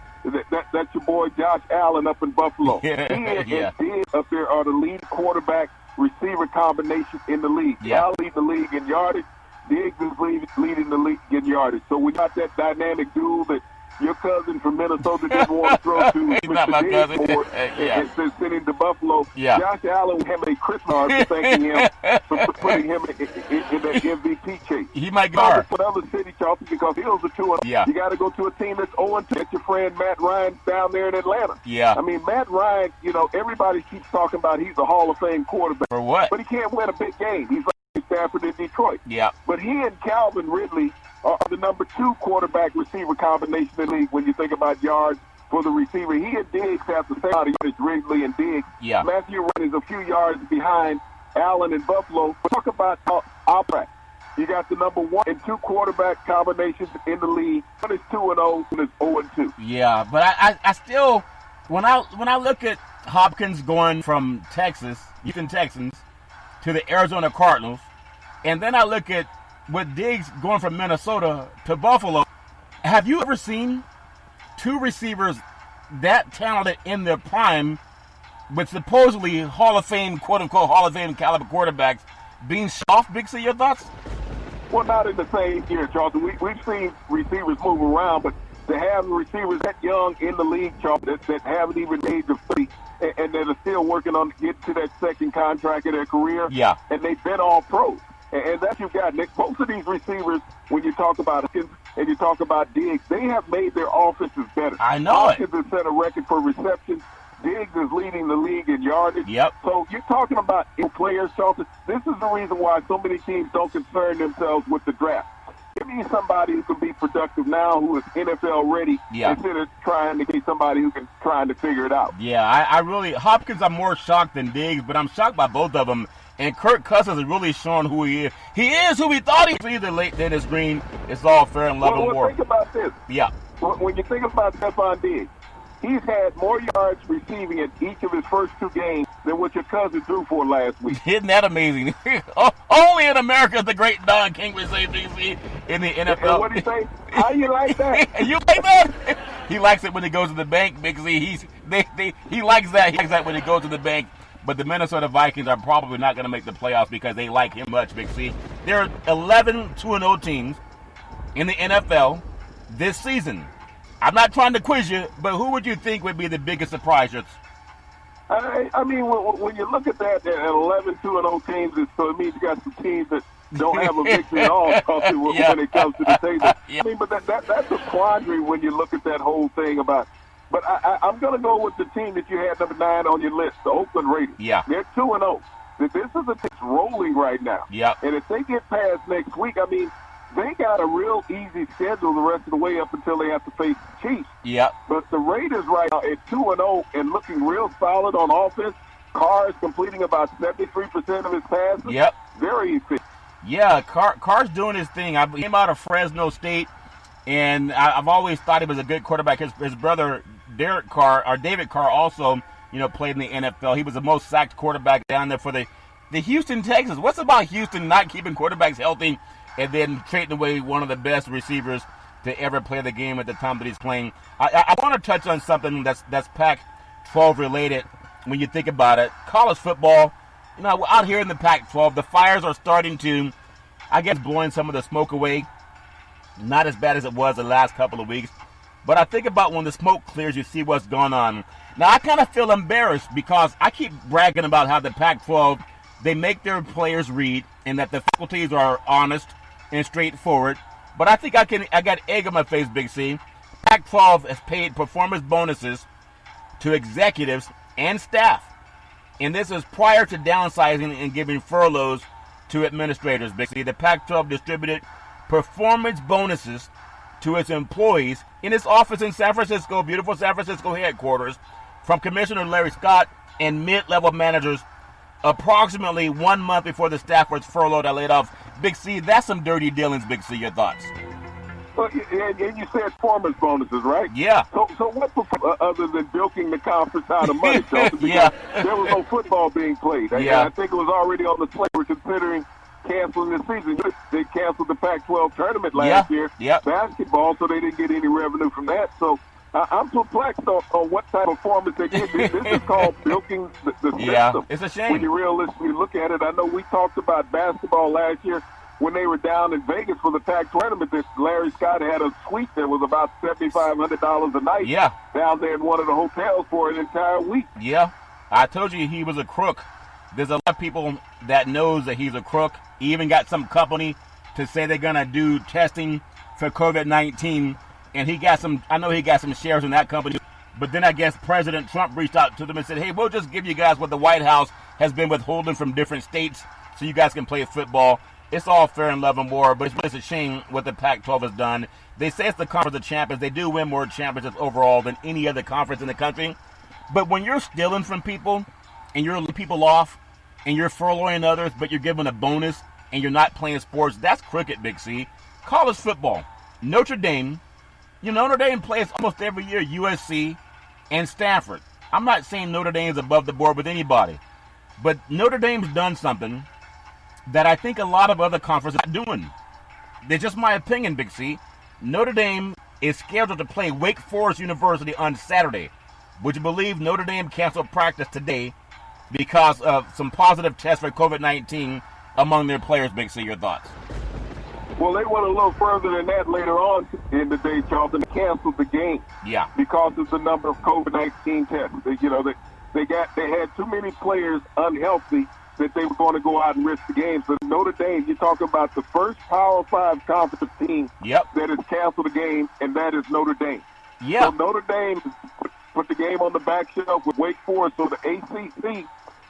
That's your boy Josh Allen up in Buffalo. He and up there are the lead quarterback receiver combination in the league. Al lead the league in yardage. Diggs is leading the league in yardage. So we got that dynamic duel that your cousin from Minnesota didn't want to throw to. He's not my cousin. And sending to Buffalo. Yeah. Josh Allen had a Christmas card for thanking him for putting him in that MVP chase. He might go for another city, Charlton, because he was a 2-0. Yeah. You got to go to a team that's 0-2. Get your friend Matt Ryan down there in Atlanta. Yeah. Matt Ryan, everybody keeps talking about he's a Hall of Fame quarterback. For what? But he can't win a big game. He's like Stafford in Detroit. Yeah. But he and Calvin Ridley are the number 2 quarterback receiver combination in the league when you think about yards for the receiver. He and Diggs have the same amount of yardage, Ridley and Diggs. Yeah. Matthew Ryan is a few yards behind Allen and Buffalo. Talk about operact. You got the number 1 and 2 quarterback combinations in the league. One is 2-0, one is 0-2. Yeah, but I still, when I look at Hopkins going from Texas, Houston Texans, to the Arizona Cardinals, and then I look at what Diggs going from Minnesota to Buffalo, have you ever seen two receivers that talented in their prime with supposedly Hall of Fame, quote-unquote, Hall of Fame caliber quarterbacks being soft? Big C, your thoughts? Well, not in the same year, Charlton. We've seen receivers move around, but to have receivers that young in the league, Charlton, that haven't even the age of 30 and that are still working on to get to that second contract of their career, yeah, and they've been all pros. And that's you've got, Nick. Both of these receivers, when you talk about Hopkins and you talk about Diggs, they have made their offenses better. I know Hopkins has set a record for receptions. Diggs is leading the league in yardage. Yep. So you're talking about players, Charlton. This is the reason why so many teams don't concern themselves with the draft. Give me somebody who can be productive now, who is NFL ready, instead of trying to get somebody who can trying to figure it out. Yeah, I really, Hopkins, I'm more shocked than Diggs, but I'm shocked by both of them. And Kirk Cousins has really shown who he is. He is who he thought he was. Either late Dennis Green. It's all fair and love and war. Think about this. Yeah. When you think about Stephon Diggs, he's had more yards receiving in each of his first 2 games than what your cousin threw for last week. Isn't that amazing? Only in America is the great Don King receive in the NFL. And what do you say? How you like that? You like that? He likes it when he goes to the bank because he likes that. He likes that when he goes to the bank. But the Minnesota Vikings are probably not going to make the playoffs because they like him much, Big C. There are 11 2-0 teams in the NFL this season. I'm not trying to quiz you, but who would you think would be the biggest surprise? I mean, when you look at that, at 11 2-0 teams, so it means you got some teams that don't have a victory at all when it comes to the table. Yeah. I mean, but that's a quandary when you look at that whole thing about. But I'm going to go with the team that you had number 9 on your list, the Oakland Raiders. Yeah. They're 2-0. This is a team that's rolling right now. Yeah. And if they get past next week, I mean, they got a real easy schedule the rest of the way up until they have to face the Chiefs. Yeah. But the Raiders right now at 2-0 and looking real solid on offense. Carr is completing about 73% of his passes. Yep. Very efficient. Yeah, Carr's doing his thing. I came out of Fresno State, and I've always thought he was a good quarterback. His brother David Carr also, played in the NFL. He was the most sacked quarterback down there for the Houston Texans. What's about Houston not keeping quarterbacks healthy and then trading away one of the best receivers to ever play the game at the time that he's playing? I want to touch on something that's Pac-12 related when you think about it. College football, out here in the Pac-12, the fires are starting to, I guess, blowing some of the smoke away. Not as bad as it was the last couple of weeks. But I think about when the smoke clears, you see what's going on. Now, I kind of feel embarrassed because I keep bragging about how the Pac-12, they make their players read and that the faculties are honest and straightforward. But I think I got egg on my face, Big C. Pac-12 has paid performance bonuses to executives and staff. And this is prior to downsizing and giving furloughs to administrators, Big C. The Pac-12 distributed performance bonuses to its employees in its office in San Francisco, beautiful San Francisco headquarters, from Commissioner Larry Scott and mid-level managers approximately 1 month before the staff was furloughed or laid off. Big C, that's some dirty dealings, Big C. Your thoughts? Well, and you said performance bonuses, right? Yeah. So what other than bilking the conference out of money, Chelsea, because there was no football being played. I think it was already on the slate. We're considering canceling the season. They canceled the Pac-12 tournament last year, basketball, so they didn't get any revenue from that. So I'm perplexed on what type of performance they get. This is called bilking the system. Yeah, it's a shame. When you realistically look at it, I know we talked about basketball last year when they were down in Vegas for the Pac tournament. That Larry Scott had a suite that was about $7,500 a night down there in one of the hotels for an entire week. Yeah, I told you he was a crook. There's a lot of people that knows that he's a crook. He even got some company to say they're going to do testing for COVID-19. And I know he got some shares in that company. But then I guess President Trump reached out to them and said, hey, we'll just give you guys what the White House has been withholding from different states so you guys can play football. it's all fair and love and war, but it's a shame what the Pac-12 has done. They say it's the conference of champions. They do win more championships overall than any other conference in the country. But when you're stealing from people and you're leaving people off and you're furloughing others, but you're giving a bonus and you're not playing sports, that's cricket, Big C. College football. Notre Dame plays almost every year USC and Stanford. I'm not saying Notre Dame is above the board with anybody, but Notre Dame's done something that I think a lot of other conferences are doing. It's just my opinion, Big C. Notre Dame is scheduled to play Wake Forest University on Saturday. Would you believe Notre Dame canceled practice today because of some positive tests for COVID-19 among their players, Big C? Your thoughts? Well, they went a little further than that later on in the day, Charlton. They canceled the game. Yeah. Because of the number of COVID-19 tests. They had too many players unhealthy that they were going to go out and risk the game. So Notre Dame, you're talking about the first Power 5 conference team that has canceled a game, and that is Notre Dame. Yeah. So Notre Dame put the game on the back shelf with Wake Forest. So the ACC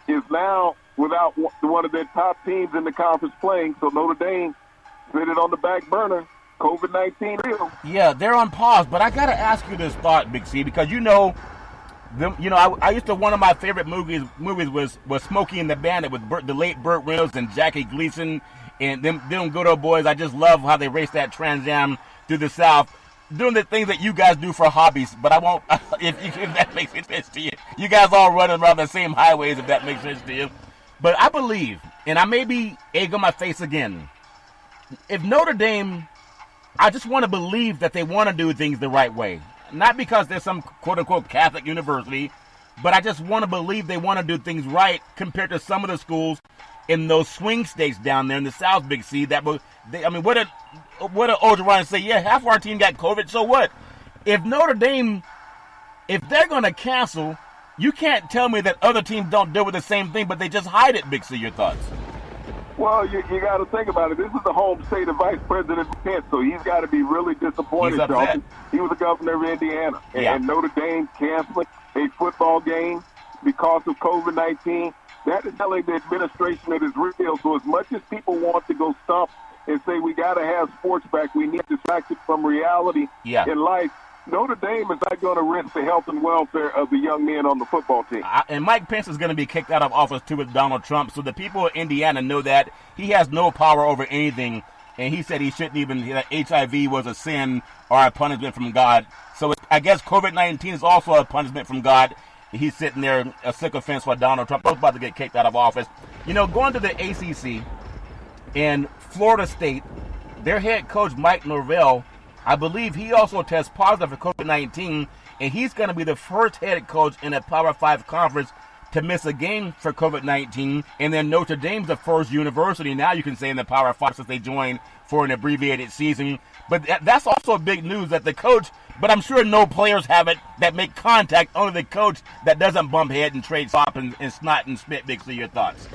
is now without one of their top teams in the conference playing. So Notre Dame set it on the back burner. COVID-19 real. Yeah, they're on pause. But I got to ask you this thought, Big C, because I used to, one of my favorite movies was Smokey and the Bandit with the late Burt Reynolds and Jackie Gleason and them good old boys. I just love how they race that Trans Am through the South, doing the things that you guys do for hobbies. But I won't, if that makes sense to you. You guys all running around the same highways, if that makes sense to you. But I believe, and I may be egg on my face again, if Notre Dame, I just want to believe that they want to do things the right way. Not because they're some quote-unquote Catholic university, but I just want to believe they want to do things right compared to some of the schools in those swing states down there in the South, Big C. What did Orgeron say? Yeah, half of our team got COVID, so what? If Notre Dame, if they're going to cancel, you can't tell me that other teams don't deal with the same thing, but they just hide it, Big C. Your thoughts? Well, you got to think about it. This is the home state of Vice President Pence, so he's got to be really disappointed. He was the governor of Indiana, and Notre Dame canceling a football game because of COVID-19. That is telling the administration that is real. So as much as people want to go stomp and say we got to have sports back, we need distraction from reality in life. Notre Dame is not going to risk the health and welfare of the young men on the football team. And Mike Pence is going to be kicked out of office, too, with Donald Trump. So the people of Indiana know that. He has no power over anything. And he said he shouldn't even, that HIV was a sin or a punishment from God. So I guess COVID-19 is also a punishment from God. He's sitting there, a sycophant while Donald Trump was about to get kicked out of office. Going to the ACC and Florida State, their head coach, Mike Norvell, I believe he also tests positive for COVID-19, and he's going to be the first head coach in a Power 5 conference to miss a game for COVID-19. And then Notre Dame's the first university, now you can say, in the Power 5 since they joined for an abbreviated season. But that's also big news that the coach, but I'm sure no players have it that make contact, only the coach that doesn't bump head and trade slop and snot and spit. Big, so your thoughts?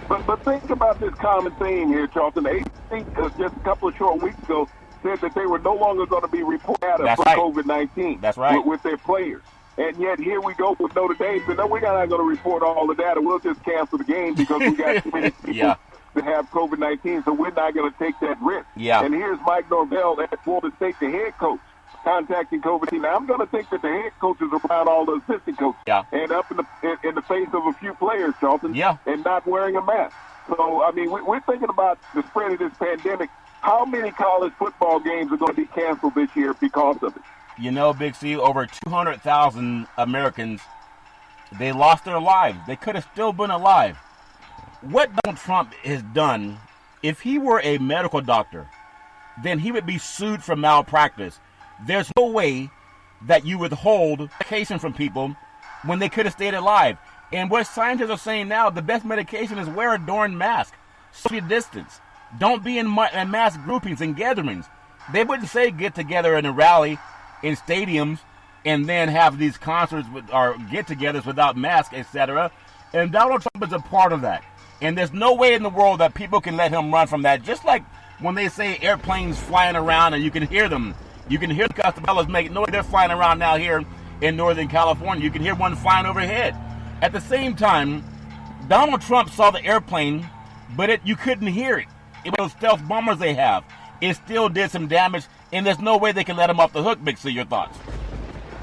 But think about this common theme here, Charlton. The ACC just a couple of short weeks ago said that they were no longer going to be reported for COVID-19 That's right. with their players. And yet here we go with Notre Dame. So no, we're not going to report all the data. We'll just cancel the game because we got too many people that have COVID-19, so we're not going to take that risk. Yeah. And here's Mike Norvell at Florida State, the head coach, contacting COVID-19. Now, I'm going to think that the head coaches around all the assistant coaches and up in the face of a few players, Charlton, and not wearing a mask. So, I mean, we're thinking about the spread of this pandemic. How many college football games are going to be canceled this year because of it? Big C, over 200,000 Americans, they lost their lives. They could have still been alive. What Donald Trump has done, if he were a medical doctor, then he would be sued for malpractice. There's no way that you withhold medication from people when they could have stayed alive. And what scientists are saying now, the best medication is wear a darn mask, social distance. Don't be in mass groupings and gatherings. They wouldn't say get together in a rally in stadiums and then have these concerts or get-togethers without masks, etc. And Donald Trump is a part of that. And there's no way in the world that people can let him run from that. Just like when they say airplanes flying around and you can hear them. You can hear the Costellos make noise. They're flying around now here in Northern California. You can hear one flying overhead. At the same time, Donald Trump saw the airplane, but you couldn't hear it. Even those stealth bombers they have, it still did some damage, and there's no way they can let him off the hook, Big C. Your thoughts?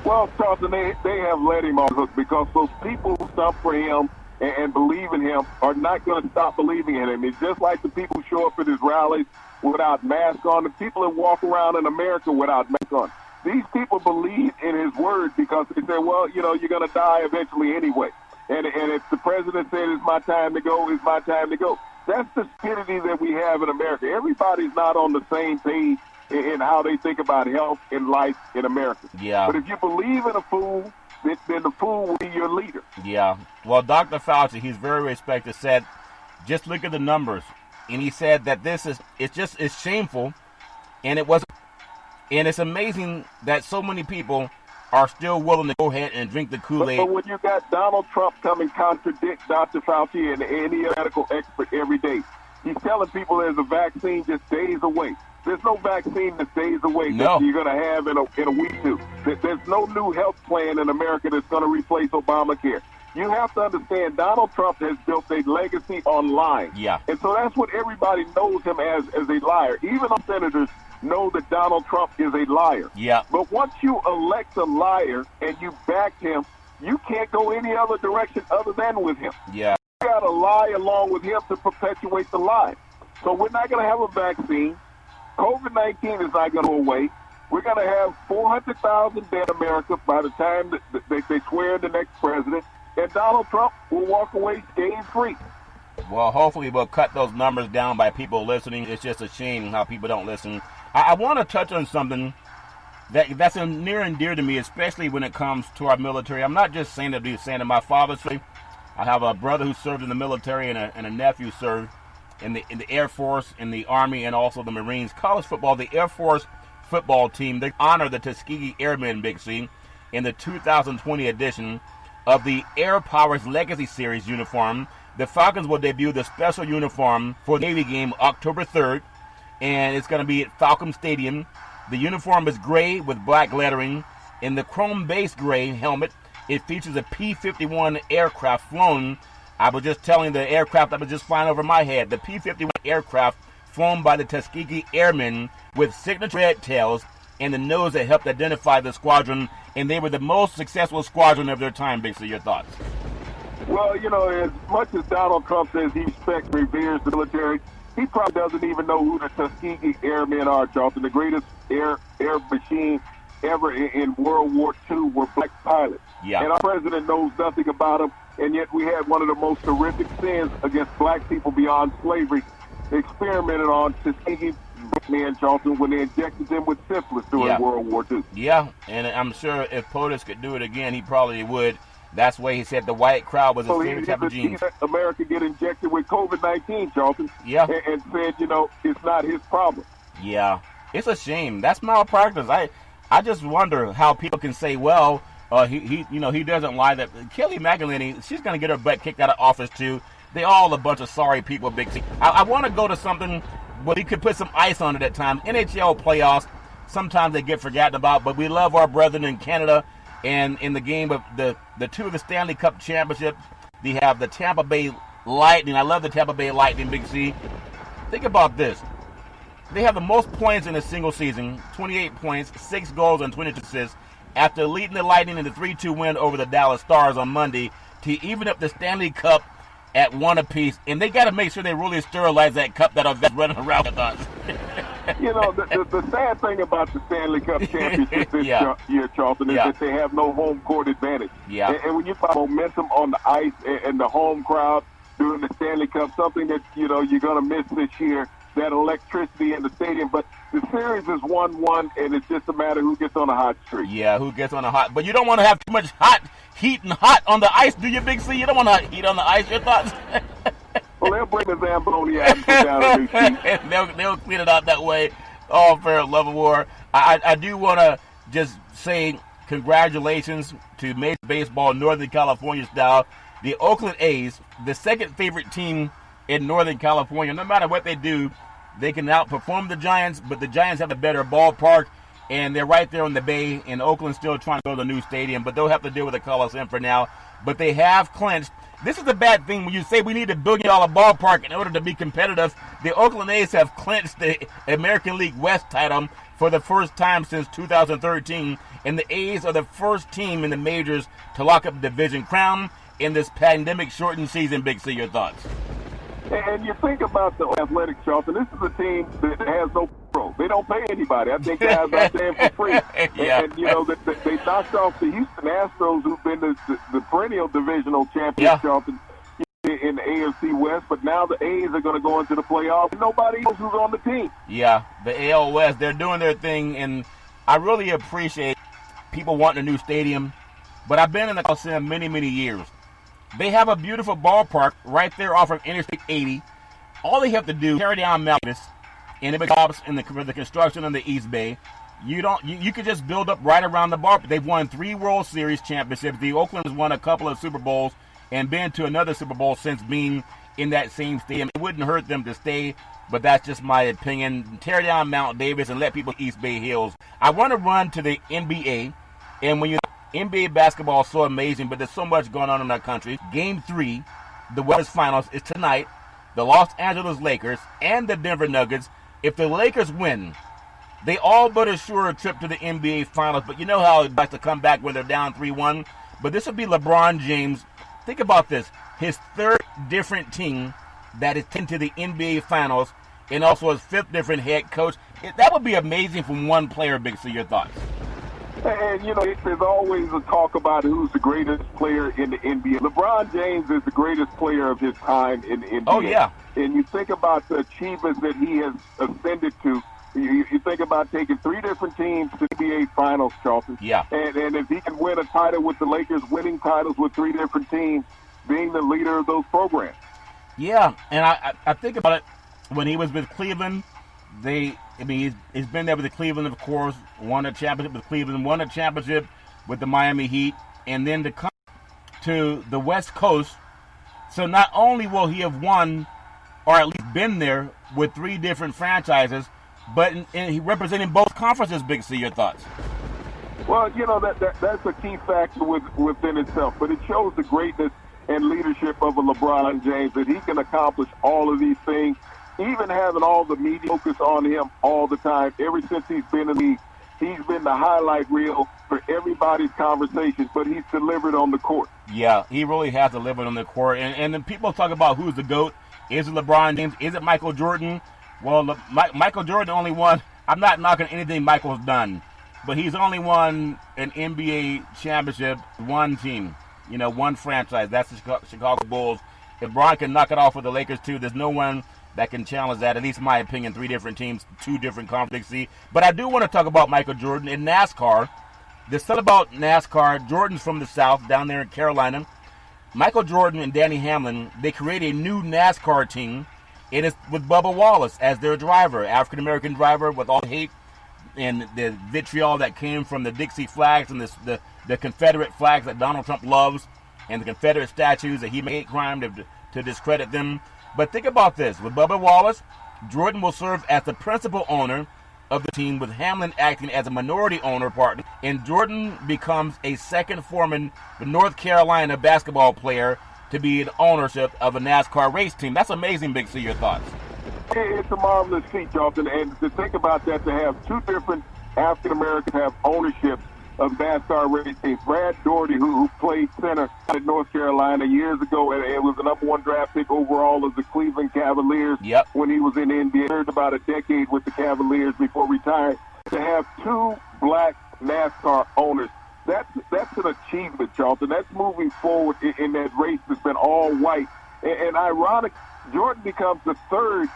Well, Charlton, they have let him off the hook because those people who stump for him and believe in him are not going to stop believing in him. It's just like the people who show up at his rallies without masks on, the people that walk around in America without masks on. These people believe in his word because they say, well, you're going to die eventually anyway. And if the president said it's my time to go, it's my time to go. That's the stupidity that we have in America. Everybody's not on the same page in how they think about health and life in America. Yeah. But if you believe in a fool, then the fool will be your leader. Yeah. Well, Dr. Fauci, he's very respected, said, just look at the numbers. And he said that it's shameful, and it's amazing that so many people are still willing to go ahead and drink the Kool-Aid. But when you got Donald Trump come and contradict Dr. Fauci and any medical expert every day, he's telling people there's a vaccine just days away. There's no vaccine that's days away that you're going to have in a week or two. There's no new health plan in America that's going to replace Obamacare. You have to understand Donald Trump has built a legacy on lying. Yeah. And so that's what everybody knows him as a liar. Even our senators know that Donald Trump is a liar. Yeah. But once you elect a liar and you back him, you can't go any other direction other than with him. Yeah. You got to lie along with him to perpetuate the lie. So we're not going to have a vaccine. COVID-19 is not going to go away. We're going to have 400,000 dead in America by the time that they swear the next president, and Donald Trump will walk away scathe-free. Well, hopefully we'll cut those numbers down by people listening. It's just a shame how people don't listen. I want to touch on something that's near and dear to me, especially when it comes to our military. I'm not just saying to my father's family. I have a brother who served in the military and a nephew served in the Air Force, in the Army, and also the Marines. College football, the Air Force football team, they honor the Tuskegee Airmen, Big C, in the 2020 edition of the Air Powers Legacy Series uniform. The Falcons will debut the special uniform for the Navy game October 3rd, and it's going to be at Falcon Stadium. The uniform is gray with black lettering. In the chrome-based gray helmet, it features a P-51 aircraft flown. I was just telling the aircraft that was just flying over my head. The P-51 aircraft flown by the Tuskegee Airmen with signature red tails and the nose that helped identify the squadron, and they were the most successful squadron of their time. Basically, your thoughts? Well, as much as Donald Trump says he respects and reveres the military, he probably doesn't even know who the Tuskegee Airmen are, Charlton. The greatest air machine ever in World War II were black pilots. Yeah. And our president knows nothing about them, and yet we had one of the most horrific sins against black people beyond slavery experimented on Tuskegee men, Charlton, when they injected them with syphilis during World War II. Yeah, and I'm sure if POTUS could do it again, he probably would. That's why he said the white crowd was his favorite type of gene. America get injected with COVID-19, Charlton. Yeah. And said, it's not his problem. Yeah. It's a shame. That's malpractice. I just wonder how people can say, well, he doesn't lie. That Kelly McEnany, she's going to get her butt kicked out of office too. They all a bunch of sorry people, Big C. I want to go to something where we could put some ice on it at times. NHL playoffs, sometimes they get forgotten about, but we love our brethren in Canada. And in the game of the two of the Stanley Cup championships, they have the Tampa Bay Lightning. I love the Tampa Bay Lightning, Big C. Think about this. They have the most points in a single season, 28 points, 6 goals, and 22 assists, after leading the Lightning in the 3-2 win over the Dallas Stars on Monday to even up the Stanley Cup at 1 apiece. And they got to make sure they really sterilize that cup that are running around with us. The sad thing about the Stanley Cup championship this year, Charlton, is that they have no home court advantage. Yeah. And when you find momentum on the ice and the home crowd during the Stanley Cup, something that, you're going to miss this year, that electricity in the stadium. But the series is 1-1, and it's just a matter who gets on a hot streak. Yeah, who gets on a hot. But you don't want to have too much heat on the ice, do you, Big C? You don't want to heat on the ice. Your thoughts? Well, they'll bring the Zamboni out and put down a new sheet. They'll clean it out that way. All fair love of war. I do want to just say congratulations to Major Baseball Northern California style. The Oakland A's, the second favorite team in Northern California. No matter what they do, they can outperform the Giants, but the Giants have a better ballpark. and they're right there on the bay, and Oakland's still trying to build a new stadium, but they'll have to deal with the Coliseum for now. But they have clinched. This is the bad thing when you say we need $1 billion ballpark in order to be competitive. The Oakland A's have clinched the American League West title for the first time since 2013, and the A's are the first team in the majors to lock up the division crown in this pandemic-shortened season. Big C, your thoughts? And you think about the Athletics, Charlton, this is a team that has no pro. They don't pay anybody. I think guys out there for free. Yeah. And, you know, they knocked off the Houston Astros, who've been the perennial divisional champions, Charlton, in the AFC West. But now the A's are going to go into the playoffs. And nobody else who's on the team. Yeah, the AL West, they're doing their thing, and I really appreciate people wanting a new stadium. But I've been in the Coliseum many, many years. They have a beautiful ballpark right there off of Interstate 80. All they have to do is tear down Mount Davis, and it becomes in the construction of the East Bay. You could just build up right around the ballpark. They've won 3 World Series championships. The Oakland has won a couple of Super Bowls and been to another Super Bowl since being in that same stadium. It wouldn't hurt them to stay, but that's just my opinion. Tear down Mount Davis and let people East Bay Hills. I want to run to the NBA, and when you NBA basketball is so amazing, but there's so much going on in our country. Game 3, the West Finals, is tonight. The Los Angeles Lakers and the Denver Nuggets. If the Lakers win, they all but assure a trip to the NBA Finals. But you know how it likes to come back when they're down 3-1. But this would be LeBron James. Think about this. His 3rd different team that is into the NBA Finals, and also his 5th different head coach. That would be amazing from one player, Big C. Your thoughts? And, you know, there's always a talk about who's the greatest player in the NBA. LeBron James is the greatest player of his time in the NBA. Oh, yeah. And you think about the achievements that he has ascended to. You think about taking 3 different teams to the NBA Finals, Charlton. Yeah. And if he can win a title with the Lakers, winning titles with 3 different teams, being the leader of those programs. Yeah, and I think about it when he was with Cleveland. He's been there with the Cleveland, of course, won a championship with Cleveland, won a championship with the Miami Heat, and then to come to the West Coast. So not only will he have won, or at least been there with 3 different franchises, but he representing both conferences. Big C, your thoughts? Well, you know, that's a key factor within itself, but it shows the greatness and leadership of a LeBron James that he can accomplish all of these things. Even having all the media focus on him all the time, ever since he's been in the league, he's been the highlight reel for everybody's conversations, but he's delivered on the court. Yeah, he really has delivered on the court. And then people talk about who's the GOAT. Is it LeBron James? Is it Michael Jordan? Well, Michael Jordan only won. I'm not knocking anything Michael's done, but he's only won an NBA championship, one team, one franchise. That's the Chicago Bulls. If LeBron can knock it off with the Lakers, too, there's no one that can challenge that, at least in my opinion. 3 different teams, 2 different conferences. But I do want to talk about Michael Jordan in NASCAR. There's something about NASCAR. Jordan's from the South, down there in Carolina. Michael Jordan and Danny Hamlin, they create a new NASCAR team. It is with Bubba Wallace as their driver, African-American driver, with all the hate and the vitriol that came from the Dixie flags and the Confederate flags that Donald Trump loves, and the Confederate statues that he made hate crime to discredit them. But think about this. With Bubba Wallace, Jordan will serve as the principal owner of the team, with Hamlin acting as a minority owner partner. And Jordan becomes a second foreman, the North Carolina basketball player, to be in ownership of a NASCAR race team. That's amazing, Big C. Your thoughts? It's a marvelous feat, Charlton. And to think about that, to have 2 different African-Americans have ownership of NASCAR race teams. Brad Daugherty, who played center at North Carolina years ago, and it was the #1 draft pick overall of the Cleveland Cavaliers when he was in the NBA. Served about a decade with the Cavaliers before retiring. To have 2 black NASCAR owners, that's an achievement, Charlton. That's moving forward in that race that's been all white. And ironic, Jordan becomes the 3rd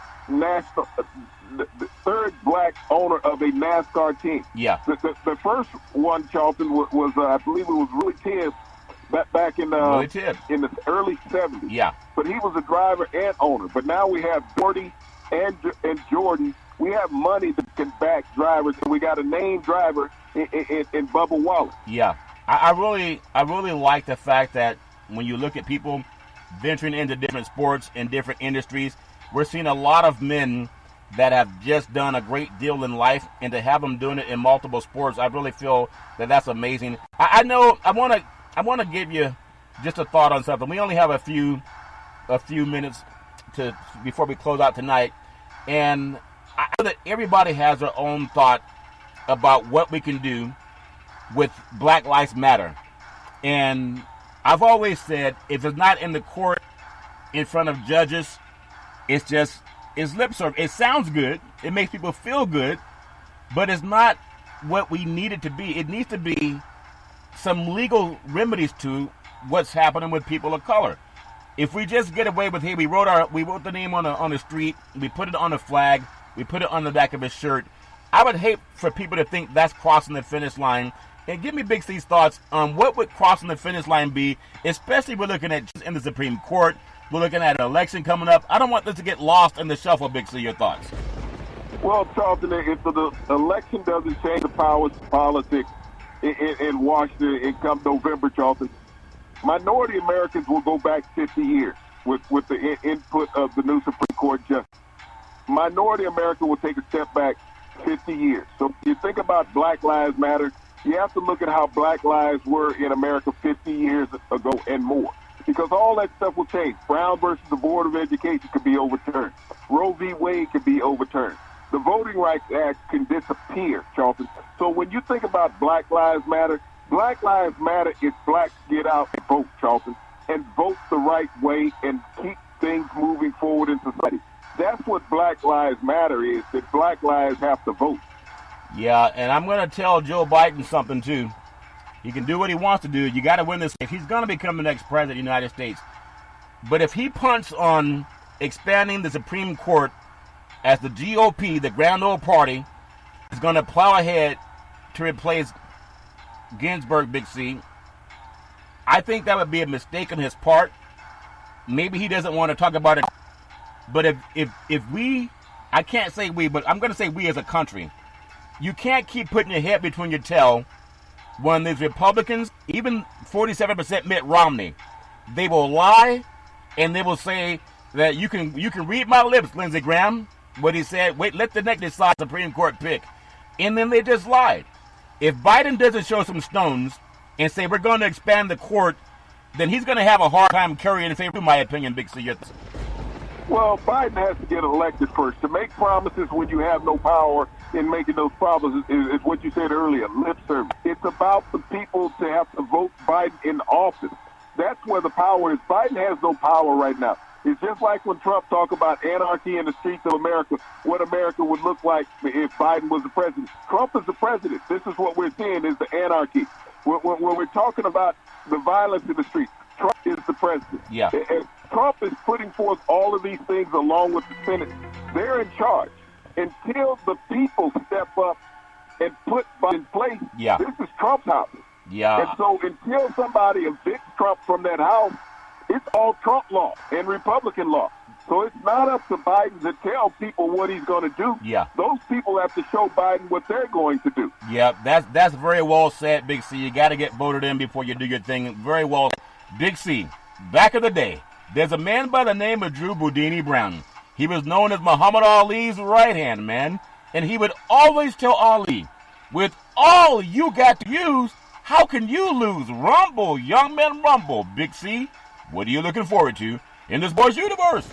the 3rd black owner of a NASCAR team. Yeah. The first one, Charlton, was I believe it was Willie Tibbs back in the early 70s. Yeah. But he was a driver and owner. But now we have Daugherty and Jordan. We have money that can back drivers, and we got a named driver in Bubba Wallace. Yeah. I really like the fact that when you look at people venturing into different sports and different industries, we're seeing a lot of men that have just done a great deal in life, and to have them doing it in multiple sports, I really feel that that's amazing. I know I want to give you just a thought on something. We only have a few minutes before we close out tonight, and I know that everybody has their own thought about what we can do with Black Lives Matter. And I've always said, if it's not in the court in front of judges, it's lip service. It sounds good, it makes people feel good, but it's not what we need it to be. It needs to be some legal remedies to what's happening with people of color. If we just get away with, hey, we wrote the name on the street, we put it on a flag, we put it on the back of his shirt, I would hate for people to think that's crossing the finish line. And give me Big C's thoughts on what would crossing the finish line be, especially we're looking at in the Supreme Court, we're looking at an election coming up. I don't want this to get lost in the shuffle, Big C. Your thoughts? Well, Charlton, if the election doesn't change the powers of politics in Washington and come November, Charlton, minority Americans will go back 50 years with the input of the new Supreme Court justice. Minority America will take a step back 50 years. So if you think about Black Lives Matter, you have to look at how Black lives were in America 50 years ago and more. Because all that stuff will change. Brown versus the Board of Education could be overturned. Roe v. Wade could be overturned. The Voting Rights Act can disappear, Charlton. So when you think about Black Lives Matter is blacks get out and vote, Charlton, and vote the right way and keep things moving forward in society. That's what Black Lives Matter is, that black lives have to vote. Yeah, and I'm going to tell Joe Biden something, too. He can do what he wants to do. You got to win this. If he's going to become the next president of the United States. But if he punts on expanding the Supreme Court as the GOP, the Grand Old Party, is going to plow ahead to replace Ginsburg, Big C, I think that would be a mistake on his part. Maybe he doesn't want to talk about it. But if we, I can't say we, but I'm going to say we as a country, you can't keep putting your head between your tail when these Republicans, even 47% Mitt Romney, they will lie and they will say that you can read my lips, Lindsey Graham, what he said, wait, let the next decide Supreme Court pick. And then they just lied. If Biden doesn't show some stones and say we're going to expand the court, then he's going to have a hard time carrying in favor, in my opinion, Big C. Well, Biden has to get elected first. To make promises when you have no power in making those promises is what you said earlier, lip service. It's about the people to have to vote Biden in office. That's where the power is. Biden has no power right now. It's just like when Trump talked about anarchy in the streets of America, what America would look like if Biden was the president. Trump is the president. This is what we're seeing is the anarchy. When we're talking about the violence in the streets, Trump is the president. Yeah. And Trump is putting forth all of these things along with the Senate. They're in charge. Until the people step up and put Biden in place, yeah. This is Trump's house. Yeah. And so until somebody evicts Trump from that house, it's all Trump law and Republican law. So it's not up to Biden to tell people what he's going to do. Yeah. Those people have to show Biden what they're going to do. Yeah, that's very well said, Big C. You got to get voted in before you do your thing. Very well. Big C, back in the day, there's a man by the name of Drew Boudini Brown. He was known as Muhammad Ali's right-hand man, and he would always tell Ali, with all you got to use, how can you lose? Rumble, young man, rumble. Big C, what are you looking forward to in this boys' universe?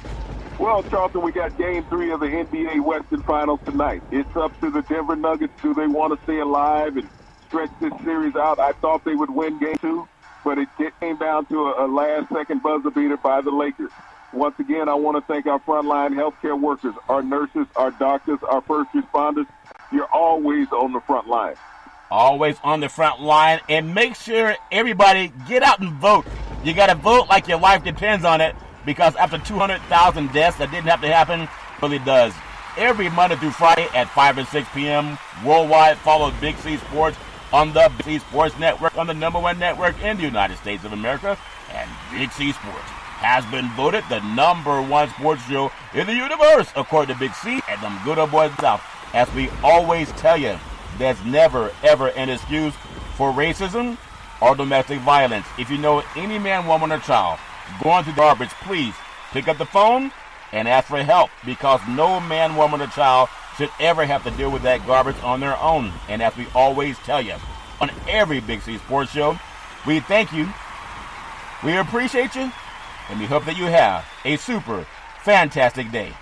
Well, Charlton, we got Game 3 of the NBA Western Finals tonight. It's up to the Denver Nuggets. Do they want to stay alive and stretch this series out? I thought they would win Game 2, but it came down to a last-second buzzer beater by the Lakers. Once again, I want to thank our frontline healthcare workers, our nurses, our doctors, our first responders. You're always on the front line. Always on the front line. And make sure everybody get out and vote. You got to vote like your life depends on it, because after 200,000 deaths, that didn't have to happen, it really does. Every Monday through Friday at 5 and 6 p.m. worldwide, follow Big C Sports on the Big C Sports Network, on the #1 network in the United States of America. And Big C Sports has been voted the #1 sports show in the universe, according to Big C and them good old boys South. As we always tell you, there's never, ever an excuse for racism or domestic violence. If you know any man, woman, or child going through garbage, please pick up the phone and ask for help, because no man, woman, or child should ever have to deal with that garbage on their own. And as we always tell you on every Big C Sports Show, we thank you, we appreciate you, and we hope that you have a super fantastic day.